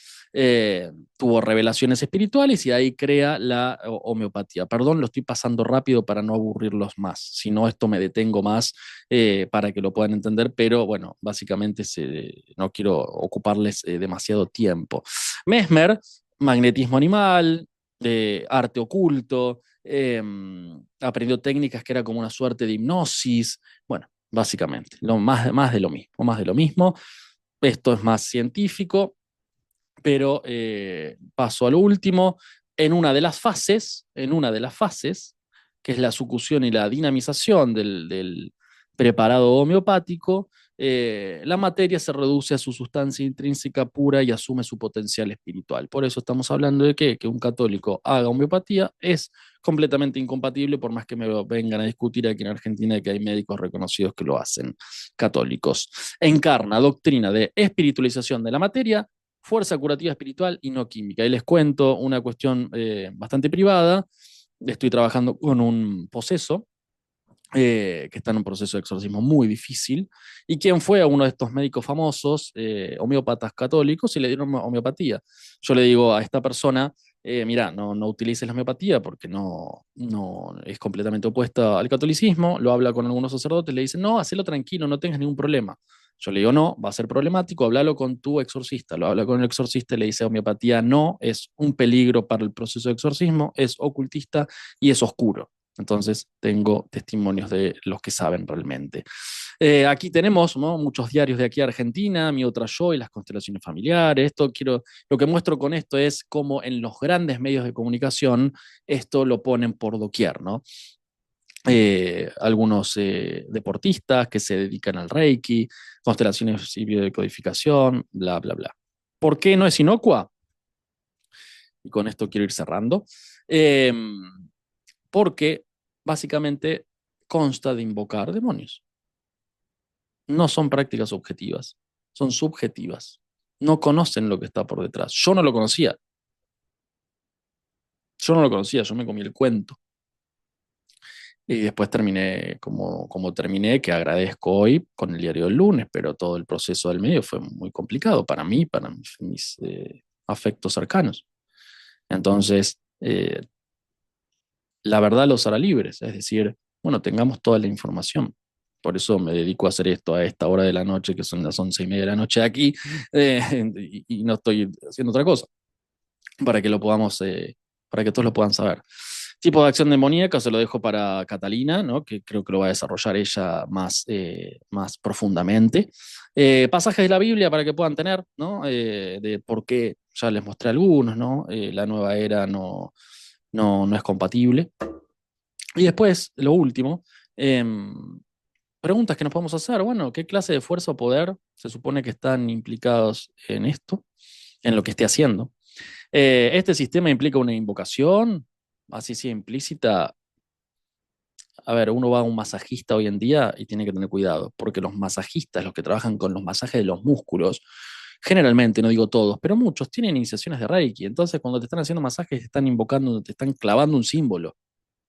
Tuvo revelaciones espirituales y ahí crea la homeopatía. Perdón, lo estoy pasando rápido para no aburrirlos más, si no esto me detengo más para que lo puedan entender, pero bueno, básicamente no quiero ocuparles demasiado tiempo. Mesmer, magnetismo animal, arte oculto, aprendió técnicas que era como una suerte de hipnosis, bueno, básicamente, más de lo mismo, más de lo mismo. Esto es más científico, pero paso al último, en una de las fases, que es la sucusión y la dinamización del preparado homeopático, la materia se reduce a su sustancia intrínseca pura y asume su potencial espiritual. Por eso estamos hablando de que un católico haga homeopatía es completamente incompatible, por más que me lo vengan a discutir aquí en Argentina, que hay médicos reconocidos que lo hacen, católicos. Encarna doctrina de espiritualización de la materia, fuerza curativa espiritual y no química. Y les cuento una cuestión bastante privada. Estoy trabajando con un poseso que está en un proceso de exorcismo muy difícil, y quien fue a uno de estos médicos famosos, homeópatas católicos, y le dieron homeopatía. Yo le digo a esta persona, mira, no utilices la homeopatía porque no es completamente opuesta al catolicismo, lo habla con algunos sacerdotes, le dicen, no, hacelo tranquilo, no tengas ningún problema. Yo le digo, no, va a ser problemático, háblalo con tu exorcista. Lo habla con el exorcista y le dice, homeopatía no, es un peligro para el proceso de exorcismo, es ocultista y es oscuro. Entonces tengo testimonios de los que saben realmente. Aquí tenemos, ¿no?, muchos diarios de aquí a Argentina, Mi Otra Yo y las constelaciones familiares. Lo que muestro con esto es cómo en los grandes medios de comunicación esto lo ponen por doquier, ¿no? Algunos deportistas que se dedican al Reiki, constelaciones y biodecodificación, bla, bla, bla. ¿Por qué no es inocua? Y con esto quiero ir cerrando. Eh, porque básicamente consta de invocar demonios. No son prácticas objetivas, son subjetivas. No conocen lo que está por detrás. Yo no lo conocía. Yo no lo conocía, yo me comí el cuento. Y después terminé como terminé, que agradezco hoy con el diario del lunes, pero todo el proceso del medio fue muy complicado para mí, para mis afectos cercanos. Entonces, la verdad los hará libres, es decir, bueno, tengamos toda la información. Por eso me dedico a hacer esto a esta hora de la noche, que son las 11:30 de la noche de aquí, y no estoy haciendo otra cosa, para que lo podamos, para que todos lo puedan saber. Tipo de acción demoníaca se lo dejo para Catalina, ¿no?, que creo que lo va a desarrollar ella más profundamente. Pasajes de la Biblia para que puedan tener, ¿no? De por qué, ya les mostré algunos, ¿no? La nueva era no es compatible. Y después, lo último, eh, preguntas que nos podemos hacer. Bueno, ¿qué clase de fuerza o poder se supone que están implicados en esto, en lo que esté haciendo? ¿Este sistema implica una invocación? Así sea implícita. A ver, uno va a un masajista hoy en día y tiene que tener cuidado, porque los masajistas, los que trabajan con los masajes de los músculos, generalmente, no digo todos, pero muchos tienen iniciaciones de Reiki. Entonces, cuando te están haciendo masajes, te están invocando, te están clavando un símbolo.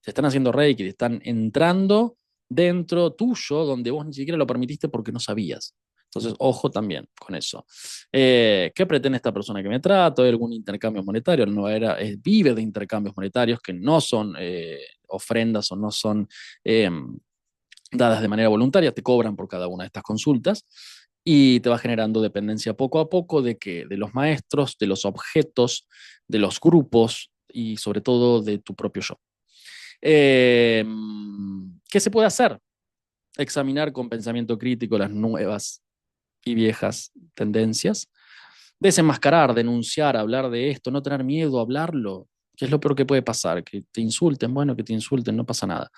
Te están haciendo Reiki, te están entrando dentro tuyo donde vos ni siquiera lo permitiste porque no sabías. Entonces, ojo también con eso. ¿Qué pretende esta persona que me trata? ¿Hay algún intercambio monetario? La nueva era vive de intercambios monetarios que no son ofrendas o no son eh, dadas de manera voluntaria, te cobran por cada una de estas consultas y te va generando dependencia poco a poco de que de los maestros, de los objetos, de los grupos y sobre todo de tu propio yo. Eh, ¿Qué se puede hacer? Examinar con pensamiento crítico las nuevas y viejas tendencias, desenmascarar, denunciar, hablar de esto, no tener miedo a hablarlo, que es lo peor que puede pasar, que te insulten, bueno, que te insulten, no pasa nada.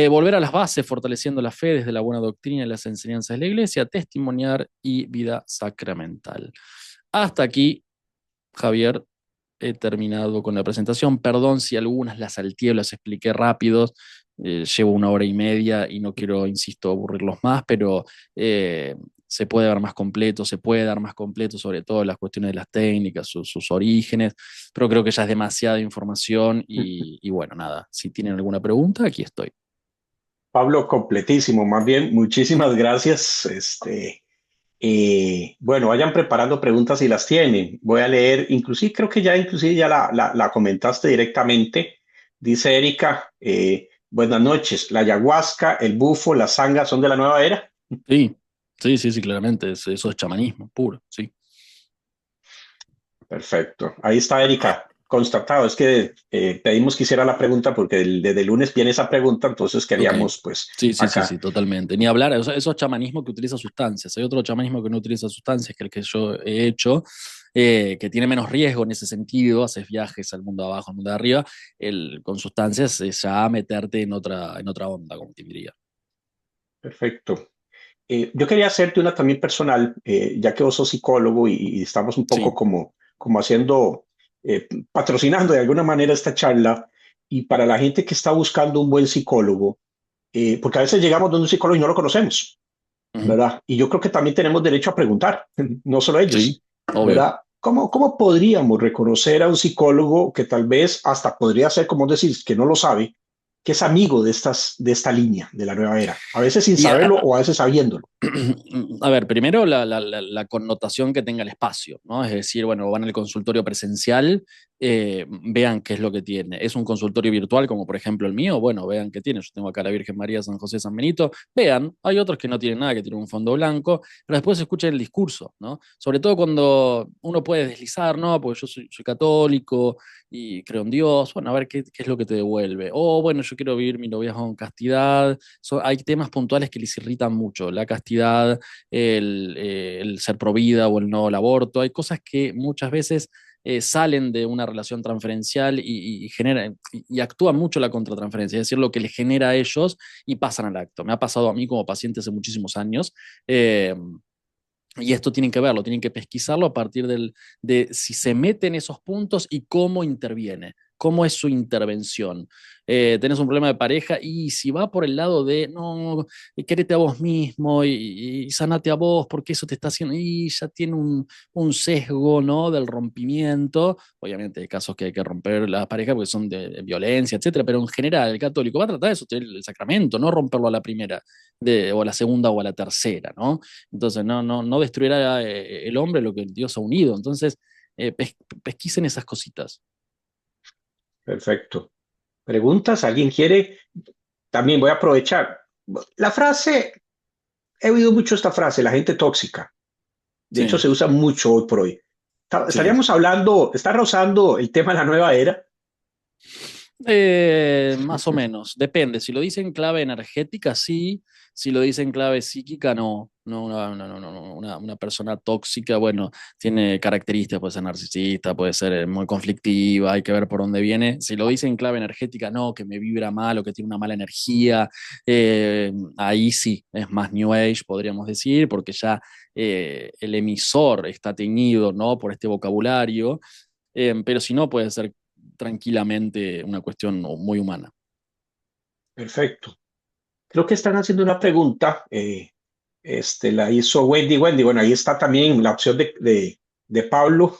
Volver a las bases, fortaleciendo la fe desde la buena doctrina y las enseñanzas de la iglesia, testimoniar y vida sacramental. Hasta aquí, Javier, he terminado con la presentación. Perdón si algunas las salteé o las expliqué rápido. Llevo 1 hora y media y no quiero, insisto, aburrirlos más, pero se puede dar más completo, se puede dar más completo, sobre todo las cuestiones de las técnicas, sus orígenes, pero creo que ya es demasiada información y bueno, nada, si tienen alguna pregunta, aquí estoy. Pablo, completísimo. Más bien, muchísimas gracias. Bueno, vayan preparando preguntas si las tienen. Voy a leer, inclusive creo que ya, inclusive ya la comentaste directamente. Dice Erika, buenas noches. La ayahuasca, el bufo, la sanga son de la nueva era. Sí, sí, claramente, eso es chamanismo puro, sí. Perfecto. Ahí está Erika, constatado. Es que pedimos que hiciera la pregunta porque desde el lunes viene esa pregunta, entonces Ok. queríamos pues Sí, acá. totalmente. Ni hablar, eso es chamanismo que utiliza sustancias. Hay otro chamanismo que no utiliza sustancias, que el que yo he hecho, que tiene menos riesgo en ese sentido, haces viajes al mundo de abajo, al mundo de arriba, con sustancias es ya meterte en otra onda, como te diría. Perfecto. Yo quería hacerte una también personal, ya que vos sos psicólogo y estamos un poco Sí. como haciendo, patrocinando de alguna manera esta charla. Y para la gente que está buscando un buen psicólogo, porque a veces llegamos donde un psicólogo y no lo conocemos, Ujú. ¿verdad? Y yo creo que también tenemos derecho a preguntar, no solo Sí, ellos, obvio. ¿verdad? ¿Cómo podríamos reconocer a un psicólogo que tal vez hasta podría ser, como decir, que no lo sabe, que es amigo de esta línea, de la nueva era, a veces sin Y saberlo o a veces sabiéndolo. a ver, primero la connotación que tenga el espacio, ¿no? Es decir, bueno, van al consultorio presencial, vean qué es lo que tiene. ¿Es un consultorio virtual como por ejemplo el mío? Bueno, vean qué tiene. Yo tengo acá la Virgen María, San José, San Benito. Vean, hay otros que no tienen nada, que tienen un fondo blanco, pero después escuchen el discurso, ¿no? Sobre todo cuando uno puede deslizar, ¿no? Porque yo soy católico y creo en Dios. Bueno, a ver qué es lo que te devuelve. O bueno, yo quiero vivir mi noviazgo en castidad. Hay temas puntuales que les irritan mucho, la castidad, el ser pro vida o el no al aborto. Hay cosas que muchas veces salen de una relación transferencial generan, y actúan mucho la contratransferencia, es decir, lo que les genera a ellos y pasan al acto. Me ha pasado a mí como paciente hace muchísimos años. Y esto tienen que verlo, tienen que pesquisarlo a partir de si se mete en esos puntos y cómo interviene, cómo es su intervención. Tenés un problema de pareja y si va por el lado de, no, quérete a vos mismo y sanate a vos porque eso te está haciendo, y ya tiene un sesgo, ¿no? Del rompimiento. Obviamente hay casos que hay que romper la pareja porque son de violencia, etcétera, pero en general el católico va a tratar de sostener el sacramento, no romperlo a la primera, o a la segunda o a la tercera, ¿no? Entonces, no destruirá el hombre lo que Dios ha unido. Entonces, pesquisen esas cositas. Perfecto. ¿Preguntas? ¿Alguien quiere? También voy a aprovechar. La frase, he oído mucho esta frase, la gente tóxica. De hecho, Sí, se usa mucho hoy por hoy. sí. Estaríamos hablando, está rozando el tema de la nueva era. Más o menos, depende. Si lo dicen clave energética, sí. Si lo dicen clave psíquica, no. No, una persona tóxica, bueno, tiene características, puede ser narcisista, puede ser muy conflictiva, hay que ver por dónde viene. Si lo dicen clave energética, no, que me vibra mal o que tiene una mala energía, ahí sí, es más New Age, podríamos decir, porque ya el emisor está teñido, ¿no? Por este vocabulario. Pero si no, puede ser tranquilamente una cuestión muy humana. Perfecto. Creo que están haciendo una pregunta. La hizo Wendy. Wendy, bueno, ahí está también la opción de Pablo,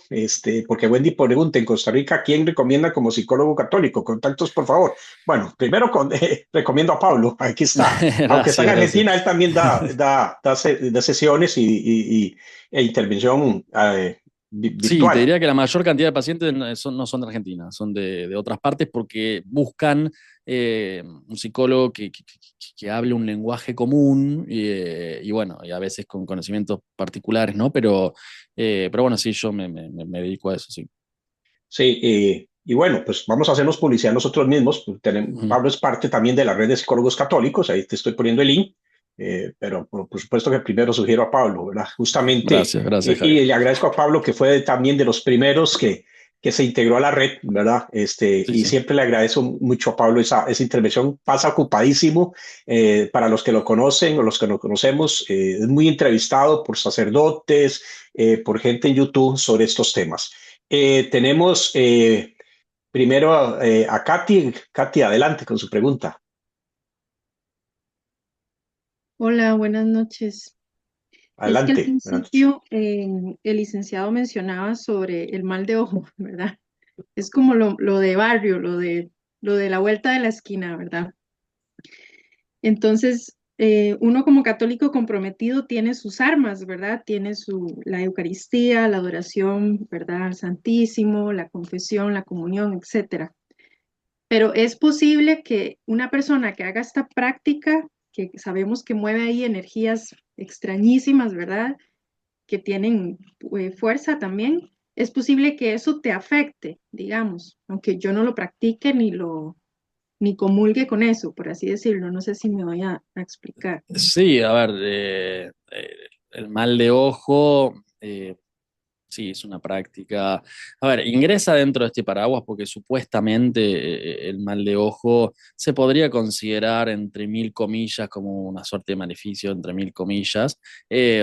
porque Wendy pregunta en Costa Rica, ¿quién recomienda como psicólogo católico? Contactos, por favor. Bueno, primero recomiendo a Pablo, aquí está. Aunque está en Gracias, gracias. Argentina, él también da sesiones e intervención Sí, te virtual. diría que la mayor cantidad de pacientes no son de Argentina, son de otras partes porque buscan un psicólogo que hable un lenguaje común y bueno, y a veces con conocimientos particulares, ¿no? Pero bueno, sí, yo me dedico a eso, sí. Sí, y bueno, pues vamos a hacernos publicidad nosotros mismos. Ujú. Pablo es parte también de la red de psicólogos católicos, ahí te estoy poniendo el link, pero por supuesto que primero sugiero a Pablo, ¿verdad? Justamente, Gracias, gracias, Javier. y le agradezco a Pablo que fue también de los primeros que se integró a la red, ¿verdad? Sí, Y sí. siempre le agradezco mucho a Pablo esa intervención. Pasa ocupadísimo, para los que lo conocen o los que no conocemos, es muy entrevistado por sacerdotes, por gente en YouTube sobre estos temas. Tenemos primero a Katy. Katy, adelante con su pregunta. Hola, buenas noches. Es que al Adelante. Buenas noches. principio el licenciado mencionaba sobre el mal de ojo, ¿verdad? Es como lo de barrio, lo de la vuelta de la esquina, ¿verdad? Entonces, uno como católico comprometido tiene sus armas, ¿verdad? Tiene la Eucaristía, la adoración, ¿verdad? Al Santísimo, la confesión, la comunión, etcétera. Pero es posible que una persona que haga esta práctica, que sabemos que mueve ahí energías extrañísimas, ¿verdad? Que tienen fuerza también, es posible que eso te afecte, digamos, aunque yo no lo practique ni comulgue con eso, por así decirlo. No sé si me voy a explicar. Sí, a ver, el mal de ojo, sí, es una práctica. A ver, ingresa dentro de este paraguas porque supuestamente el mal de ojo se podría considerar entre mil comillas como una suerte de maleficio, entre mil comillas.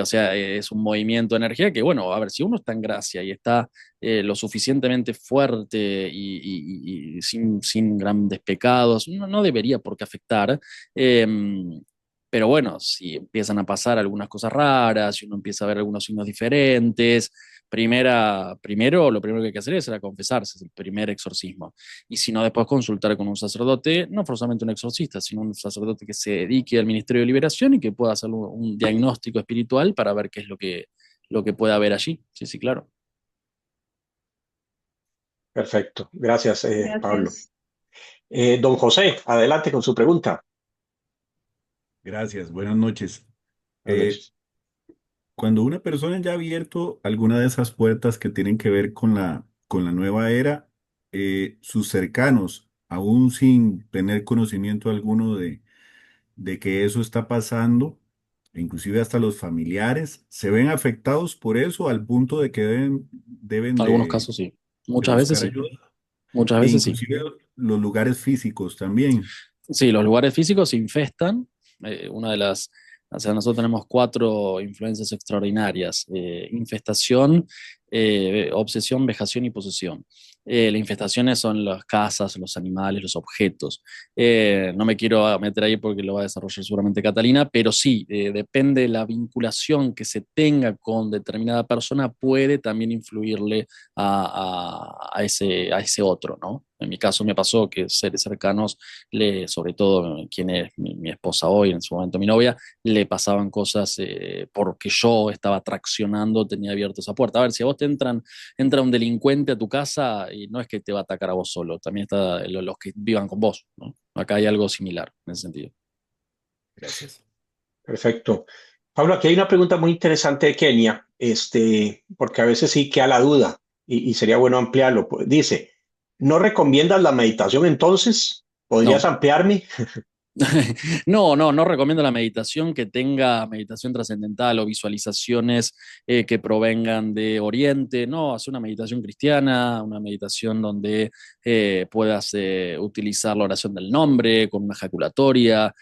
O sea, es un movimiento de energía que, bueno, a ver, si uno está en gracia y está lo suficientemente fuerte y sin grandes pecados, no debería por qué afectar. Pero bueno, si empiezan a pasar algunas cosas raras, si uno empieza a ver algunos signos diferentes, primero, lo primero que hay que hacer es confesarse, es el primer exorcismo. Y si no, después consultar con un sacerdote, no forzosamente un exorcista, sino un sacerdote que se dedique al ministerio de liberación y que pueda hacer un diagnóstico espiritual para ver qué es lo que puede haber allí. Sí, sí, claro. Perfecto. Gracias, Pablo. Gracias. Don José, adelante con su pregunta. Gracias, buenas noches. Buenas Eh, noches. Cuando una persona ya ha abierto alguna de esas puertas que tienen que ver con la nueva era, sus cercanos, aún sin tener conocimiento alguno de que eso está pasando, inclusive hasta los familiares, se ven afectados por eso al punto de que deben En algunos casos sí. de Muchas veces buscar sí. ayuda, Muchas e veces sí. inclusive los lugares físicos también. Sí, los lugares físicos se infestan. O sea, nosotros tenemos 4 influencias extraordinarias: infestación, obsesión, vejación y posesión. Las infestaciones son las casas, los animales, los objetos. No me quiero meter ahí porque lo va a desarrollar seguramente Catalina, pero sí, depende de la vinculación que se tenga con determinada persona, puede también influirle a ese otro, ¿no? En mi caso me pasó que seres cercanos, sobre todo quien es mi esposa hoy, en su momento mi novia, le pasaban cosas porque yo estaba traccionando, tenía abierta esa puerta. A ver, si a vos entra un delincuente a tu casa y no es que te va a atacar a vos solo, también está los que vivan con vos, ¿no? Acá hay algo similar en ese sentido. Gracias. Perfecto. Pablo, aquí hay una pregunta muy interesante de Kenia, porque a veces sí queda la duda y sería bueno ampliarlo. Pues, dice, ¿no recomiendas la meditación entonces? ¿Podrías No, ampliarme? no recomiendo la meditación que tenga meditación trascendental o visualizaciones que provengan de Oriente. No, hacer una meditación cristiana, una meditación donde puedas utilizar la oración del nombre con una ejaculatoria.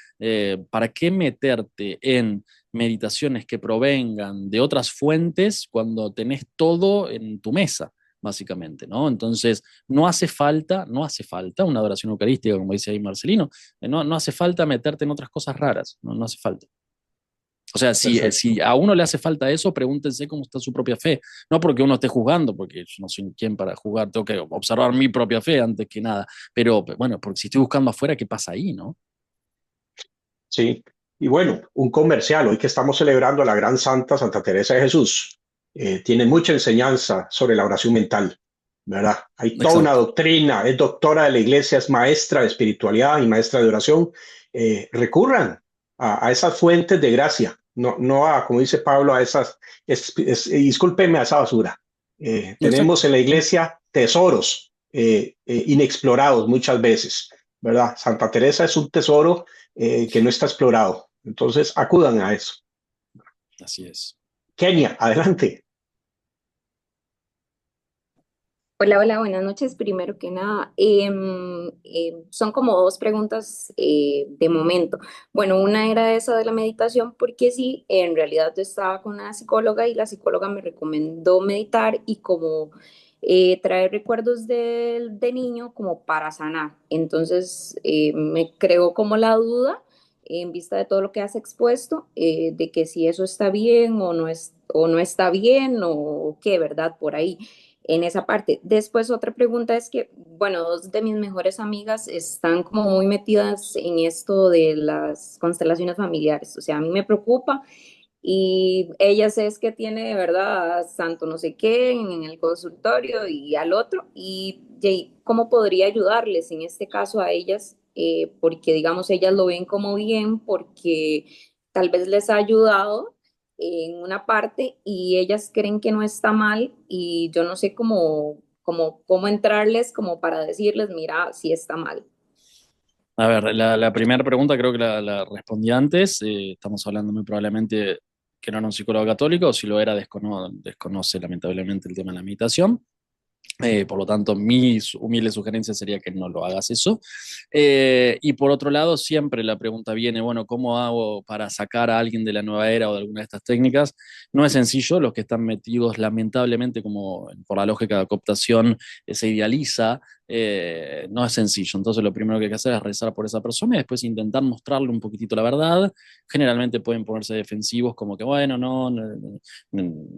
¿Para qué meterte en meditaciones que provengan de otras fuentes cuando tenés todo en tu mesa? Básicamente, ¿no? Entonces, no hace falta una adoración eucarística, como dice ahí Marcelino. No hace falta meterte en otras cosas raras, no hace falta. O sea, Perfecto, si a uno le hace falta eso, pregúntense cómo está su propia fe. No porque uno esté juzgando, porque yo no soy quien para juzgar, tengo que observar mi propia fe antes que nada. Pero bueno, porque si estoy buscando afuera, ¿qué pasa ahí, no? sí. Y bueno, un comercial, hoy que estamos celebrando a la gran santa Santa Teresa de Jesús, tiene mucha enseñanza sobre la oración mental, ¿verdad? Hay toda una Exacto. doctrina, es doctora de la iglesia, es maestra de espiritualidad y maestra de oración. Recurran a esas fuentes de gracia, no a, como dice Pablo, a esas, discúlpeme, a esa basura. Tenemos Exacto. en la iglesia tesoros inexplorados muchas veces, ¿verdad? Santa Teresa es un tesoro que no está explorado. Entonces, acudan a eso. Así es. Kenia, adelante. Hola, hola, buenas noches. Primero que nada, son como dos preguntas de momento. Bueno, una era esa de la meditación, porque sí, en realidad yo estaba con una psicóloga y la psicóloga me recomendó meditar y como traer recuerdos de niño como para sanar. Entonces me creó como la duda en vista de todo lo que has expuesto, de que si eso está bien o no está bien o qué, ¿verdad? Por ahí en esa parte. Después otra pregunta es que, bueno, dos de mis mejores amigas están como muy metidas en esto de las constelaciones familiares, o sea, a mí me preocupa y ellas es que tiene de verdad santo no sé qué en el consultorio y al otro y cómo podría ayudarles en este caso a ellas, porque digamos ellas lo ven como bien porque tal vez les ha ayudado en una parte y ellas creen que no está mal y yo no sé cómo entrarles como para decirles, mira, sí está mal. A ver, la primera pregunta creo que la respondí antes. Estamos hablando muy probablemente que no era un psicólogo católico, o si lo era, desconoce lamentablemente el tema de la meditación. Por lo tanto, mi humilde sugerencia sería que no lo hagas eso. Y por otro lado, siempre la pregunta viene, bueno, ¿cómo hago para sacar a alguien de la nueva era o de alguna de estas técnicas? No es sencillo, los que están metidos lamentablemente, como por la lógica de cooptación, se idealiza no es sencillo. Entonces lo primero que hay que hacer es rezar por esa persona y después intentar mostrarle un poquitito la verdad. Generalmente pueden ponerse defensivos como que, bueno,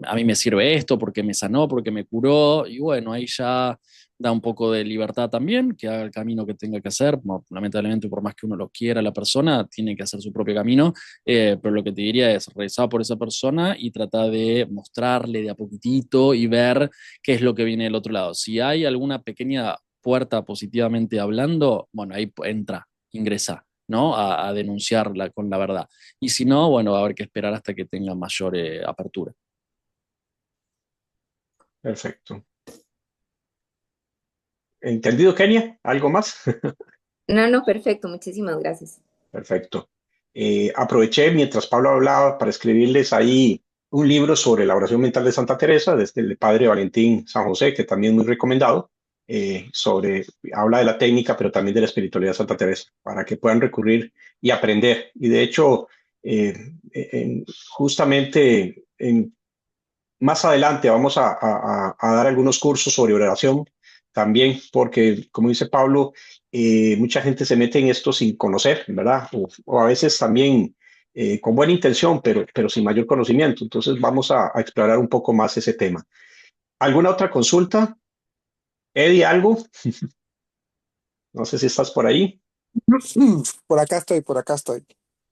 a mí me sirve esto porque me sanó, porque me curó, y bueno, ahí ya da un poco de libertad también, que haga el camino que tenga que hacer. Lamentablemente, por más que uno lo quiera, la persona tiene que hacer su propio camino, pero lo que te diría es rezar por esa persona y tratar de mostrarle de a poquitito y ver qué es lo que viene del otro lado. Si hay alguna pequeña puerta positivamente hablando, bueno, ahí entra, ingresa, ¿no? A denunciarla con la verdad. Y si no, bueno, va a haber que esperar hasta que tenga mayor apertura. Perfecto. ¿Entendido, Kenia? ¿Algo más? No, no, perfecto, muchísimas gracias. Perfecto. Aproveché mientras Pablo hablaba para escribirles ahí un libro sobre la oración mental de Santa Teresa, desde el padre Valentín San José, que también es muy recomendado, habla de la técnica, pero también de la espiritualidad de Santa Teresa, para que puedan recurrir y aprender. Y de hecho, eh, justamente más adelante vamos a dar algunos cursos sobre oración también, porque como dice Pablo, mucha gente se mete en esto sin conocer, ¿verdad? O a veces también con buena intención, pero sin mayor conocimiento. Entonces vamos a explorar un poco más ese tema. ¿Alguna otra consulta? Eddie, ¿algo? No sé si estás por ahí. Por acá estoy, por acá estoy.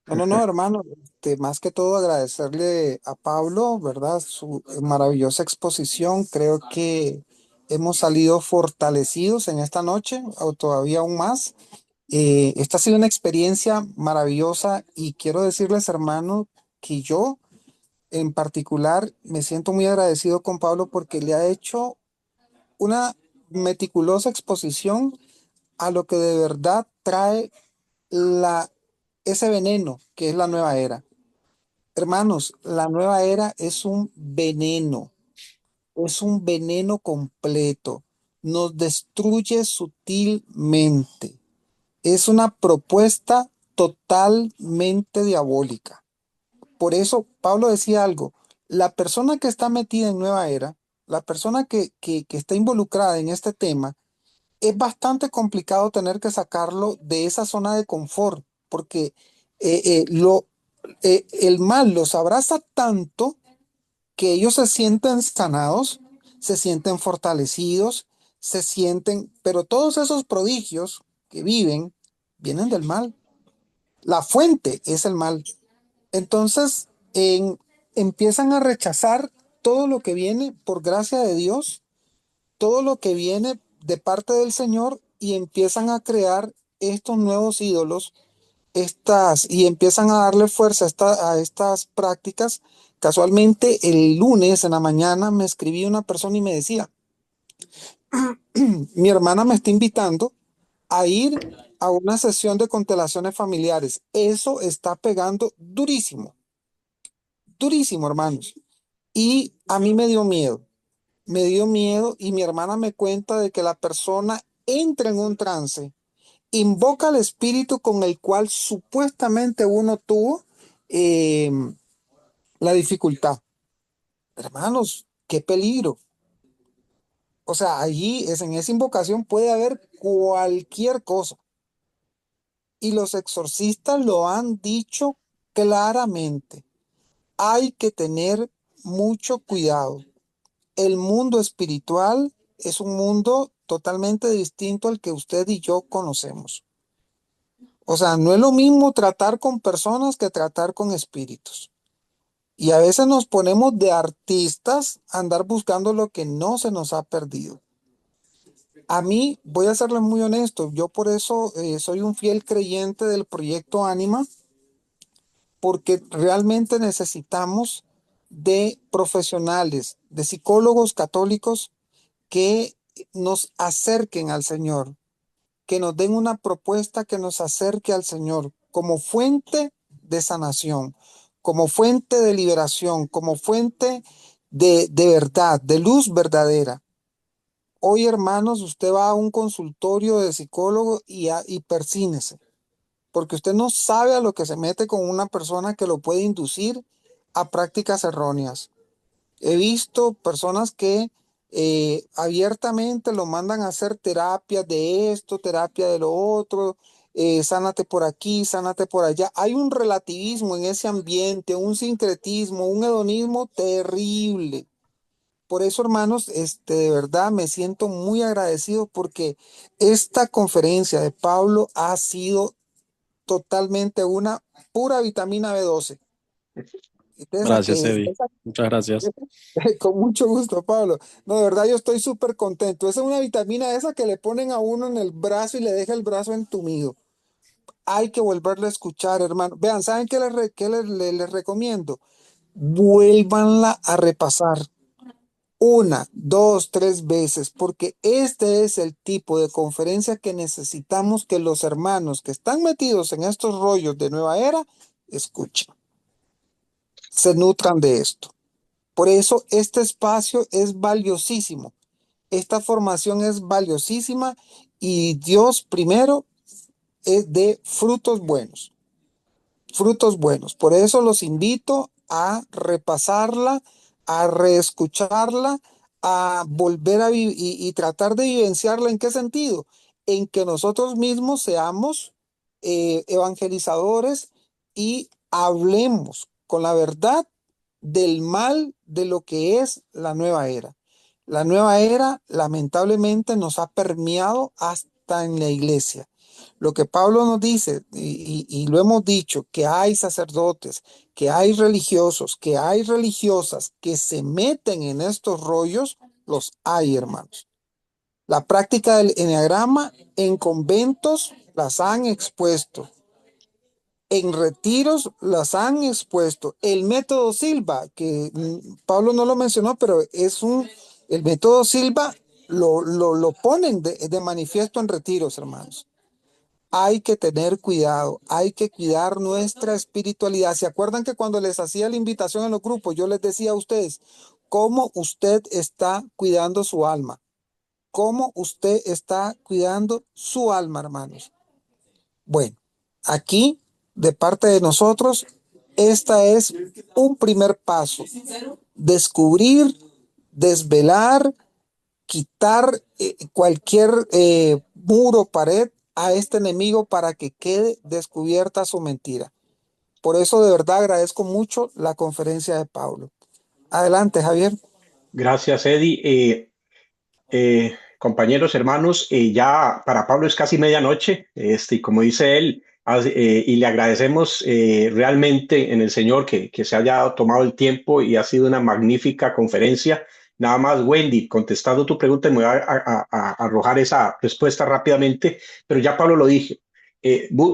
No, no, no, hermano, más que todo agradecerle a Pablo, ¿verdad? Su maravillosa exposición. Creo que hemos salido fortalecidos en esta noche, o todavía aún más. Esta ha sido una experiencia maravillosa y quiero decirles, hermano, que yo en particular me siento muy agradecido con Pablo porque le ha hecho una meticulosa exposición a lo que de verdad trae la, ese veneno que es la nueva era. Hermanos, la nueva era es un veneno completo, nos destruye sutilmente, es una propuesta totalmente diabólica. Por eso Pablo decía algo, la persona que está metida en nueva era, la persona que está involucrada en este tema, es bastante complicado tener que sacarlo de esa zona de confort, porque el mal los abraza tanto que ellos se sienten sanados, se sienten fortalecidos, se sienten, pero todos esos prodigios que viven vienen del mal. La fuente es el mal. Entonces, empiezan a rechazar todo lo que viene por gracia de Dios, todo lo que viene de parte del Señor y empiezan a crear estos nuevos ídolos, y empiezan a darle fuerza a estas prácticas. Casualmente, el lunes en la mañana me escribía una persona y me decía, mi hermana me está invitando a ir a una sesión de constelaciones familiares. Eso está pegando durísimo, durísimo, hermanos. Y a mí me dio miedo y mi hermana me cuenta de que la persona entra en un trance, invoca al espíritu con el cual supuestamente uno tuvo eh, la dificultad. Hermanos, qué peligro. O sea, allí en esa invocación puede haber cualquier cosa. Y los exorcistas lo han dicho claramente. Hay que tener mucho cuidado. El mundo espiritual es un mundo totalmente distinto al que usted y yo conocemos. O sea, no es lo mismo tratar con personas que tratar con espíritus. Y a veces nos ponemos de artistas a andar buscando lo que no se nos ha perdido. A mí, voy a serles muy honesto, yo por eso soy un fiel creyente del proyecto Ánima, porque realmente necesitamos de profesionales, de psicólogos católicos que nos acerquen al Señor, que nos den una propuesta que nos acerque al Señor como fuente de sanación, como fuente de liberación, como fuente de verdad, de luz verdadera. Hoy, hermanos, usted va a un consultorio de psicólogo y persínese, porque usted no sabe a lo que se mete con una persona que lo puede inducir a prácticas erróneas. He visto personas que abiertamente lo mandan a hacer terapias de esto, terapia de lo otro, sánate por aquí, sánate por allá. Hay un relativismo en ese ambiente, un sincretismo, un hedonismo terrible. Por eso, hermanos, de verdad me siento muy agradecido porque esta conferencia de Pablo ha sido totalmente una pura vitamina B12. Gracias, Eddie. Muchas gracias. Con mucho gusto, Pablo. No, de verdad yo estoy súper contento. Esa es una vitamina esa que le ponen a uno en el brazo y le deja el brazo entumido. Hay que volverlo a escuchar, hermano. Vean, ¿saben qué les recomiendo? Vuélvanla a repasar una, dos, tres veces, porque este es el tipo de conferencia que necesitamos que los hermanos que están metidos en estos rollos de nueva era escuchen, se nutran de esto. Por eso este espacio es valiosísimo. Esta formación es valiosísima y Dios primero es de frutos buenos. Frutos buenos. Por eso los invito a repasarla, a reescucharla, a volver a y tratar de vivenciarla. ¿En qué sentido? En que nosotros mismos seamos evangelizadores y hablemos con la verdad del mal de lo que es la nueva era. La nueva era lamentablemente nos ha permeado hasta en la iglesia. Lo que Pablo nos dice, y lo hemos dicho, que hay sacerdotes, que hay religiosos, que hay religiosas que se meten en estos rollos, los hay, hermanos. La práctica del enneagrama en conventos las han expuesto. En retiros las han expuesto. El método Silva, que Pablo no lo mencionó, pero el método Silva lo ponen de manifiesto en retiros, hermanos. Hay que tener cuidado, hay que cuidar nuestra espiritualidad. ¿Se acuerdan que cuando les hacía la invitación en los grupos, yo les decía a ustedes, cómo usted está cuidando su alma? ¿Cómo usted está cuidando su alma, hermanos? Bueno, aquí, de parte de nosotros, esta es un primer paso. Descubrir, desvelar, quitar cualquier muro, pared a este enemigo para que quede descubierta su mentira. Por eso de verdad agradezco mucho la conferencia de Pablo. Adelante, Javier. Gracias, Eddie. Compañeros, hermanos, ya para Pablo es casi medianoche, y como dice él, y le agradecemos realmente en el Señor que se haya tomado el tiempo y ha sido una magnífica conferencia. Nada más, Wendy, contestando tu pregunta, me voy a arrojar esa respuesta rápidamente, pero ya Pablo lo dije.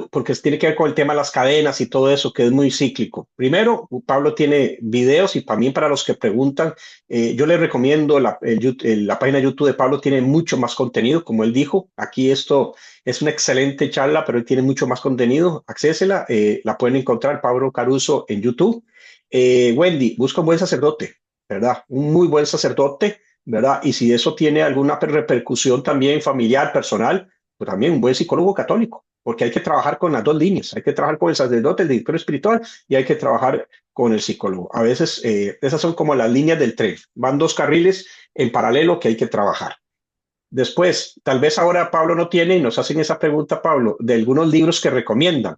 Porque tiene que ver con el tema de las cadenas y todo eso, que es muy cíclico. Primero, Pablo tiene videos y también para los que preguntan, yo les recomiendo la página de YouTube de Pablo, tiene mucho más contenido, como él dijo. Aquí esto es una excelente charla, pero él tiene mucho más contenido. Accésela, la pueden encontrar, Pablo Caruso, en YouTube. Wendy, busca un buen sacerdote, ¿verdad? Un muy buen sacerdote, ¿verdad? Y si eso tiene alguna repercusión también familiar, personal, pues también un buen psicólogo católico, porque hay que trabajar con las dos líneas. Hay que trabajar con el sacerdote, el director espiritual, y hay que trabajar con el psicólogo. A veces esas son como las líneas del tren. Van dos carriles en paralelo que hay que trabajar. Después, tal vez ahora Pablo no tiene, y nos hacen esa pregunta, Pablo, de algunos libros que recomiendan.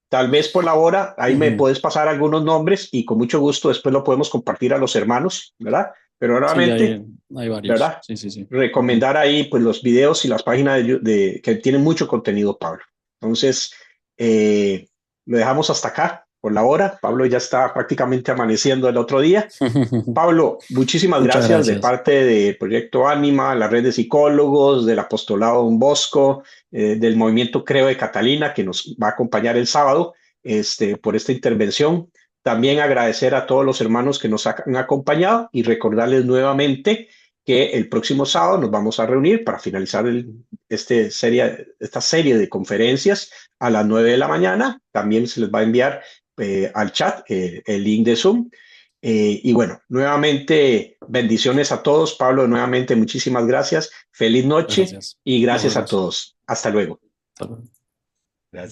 Tal vez por la hora, ahí me puedes pasar algunos nombres y con mucho gusto después lo podemos compartir a los hermanos, ¿verdad? Pero nuevamente, sí, hay varios. ¿verdad? Sí. Recomendar ahí pues los videos y las páginas que tienen mucho contenido, Pablo. Entonces, lo dejamos hasta acá por la hora. Pablo ya está prácticamente amaneciendo el otro día. Pablo, muchísimas gracias de parte de Proyecto Ánima, la red de psicólogos, del Apostolado Don Bosco, del Movimiento Creo de Catalina, que nos va a acompañar el sábado por esta intervención. También agradecer a todos los hermanos que nos han acompañado y recordarles nuevamente que el próximo sábado nos vamos a reunir para finalizar esta serie de conferencias a las 9 de la mañana. También se les va a enviar al chat el link de Zoom. Y bueno, nuevamente bendiciones a todos. Pablo, nuevamente muchísimas gracias. Feliz noche y gracias a todos. Hasta luego. Hasta luego.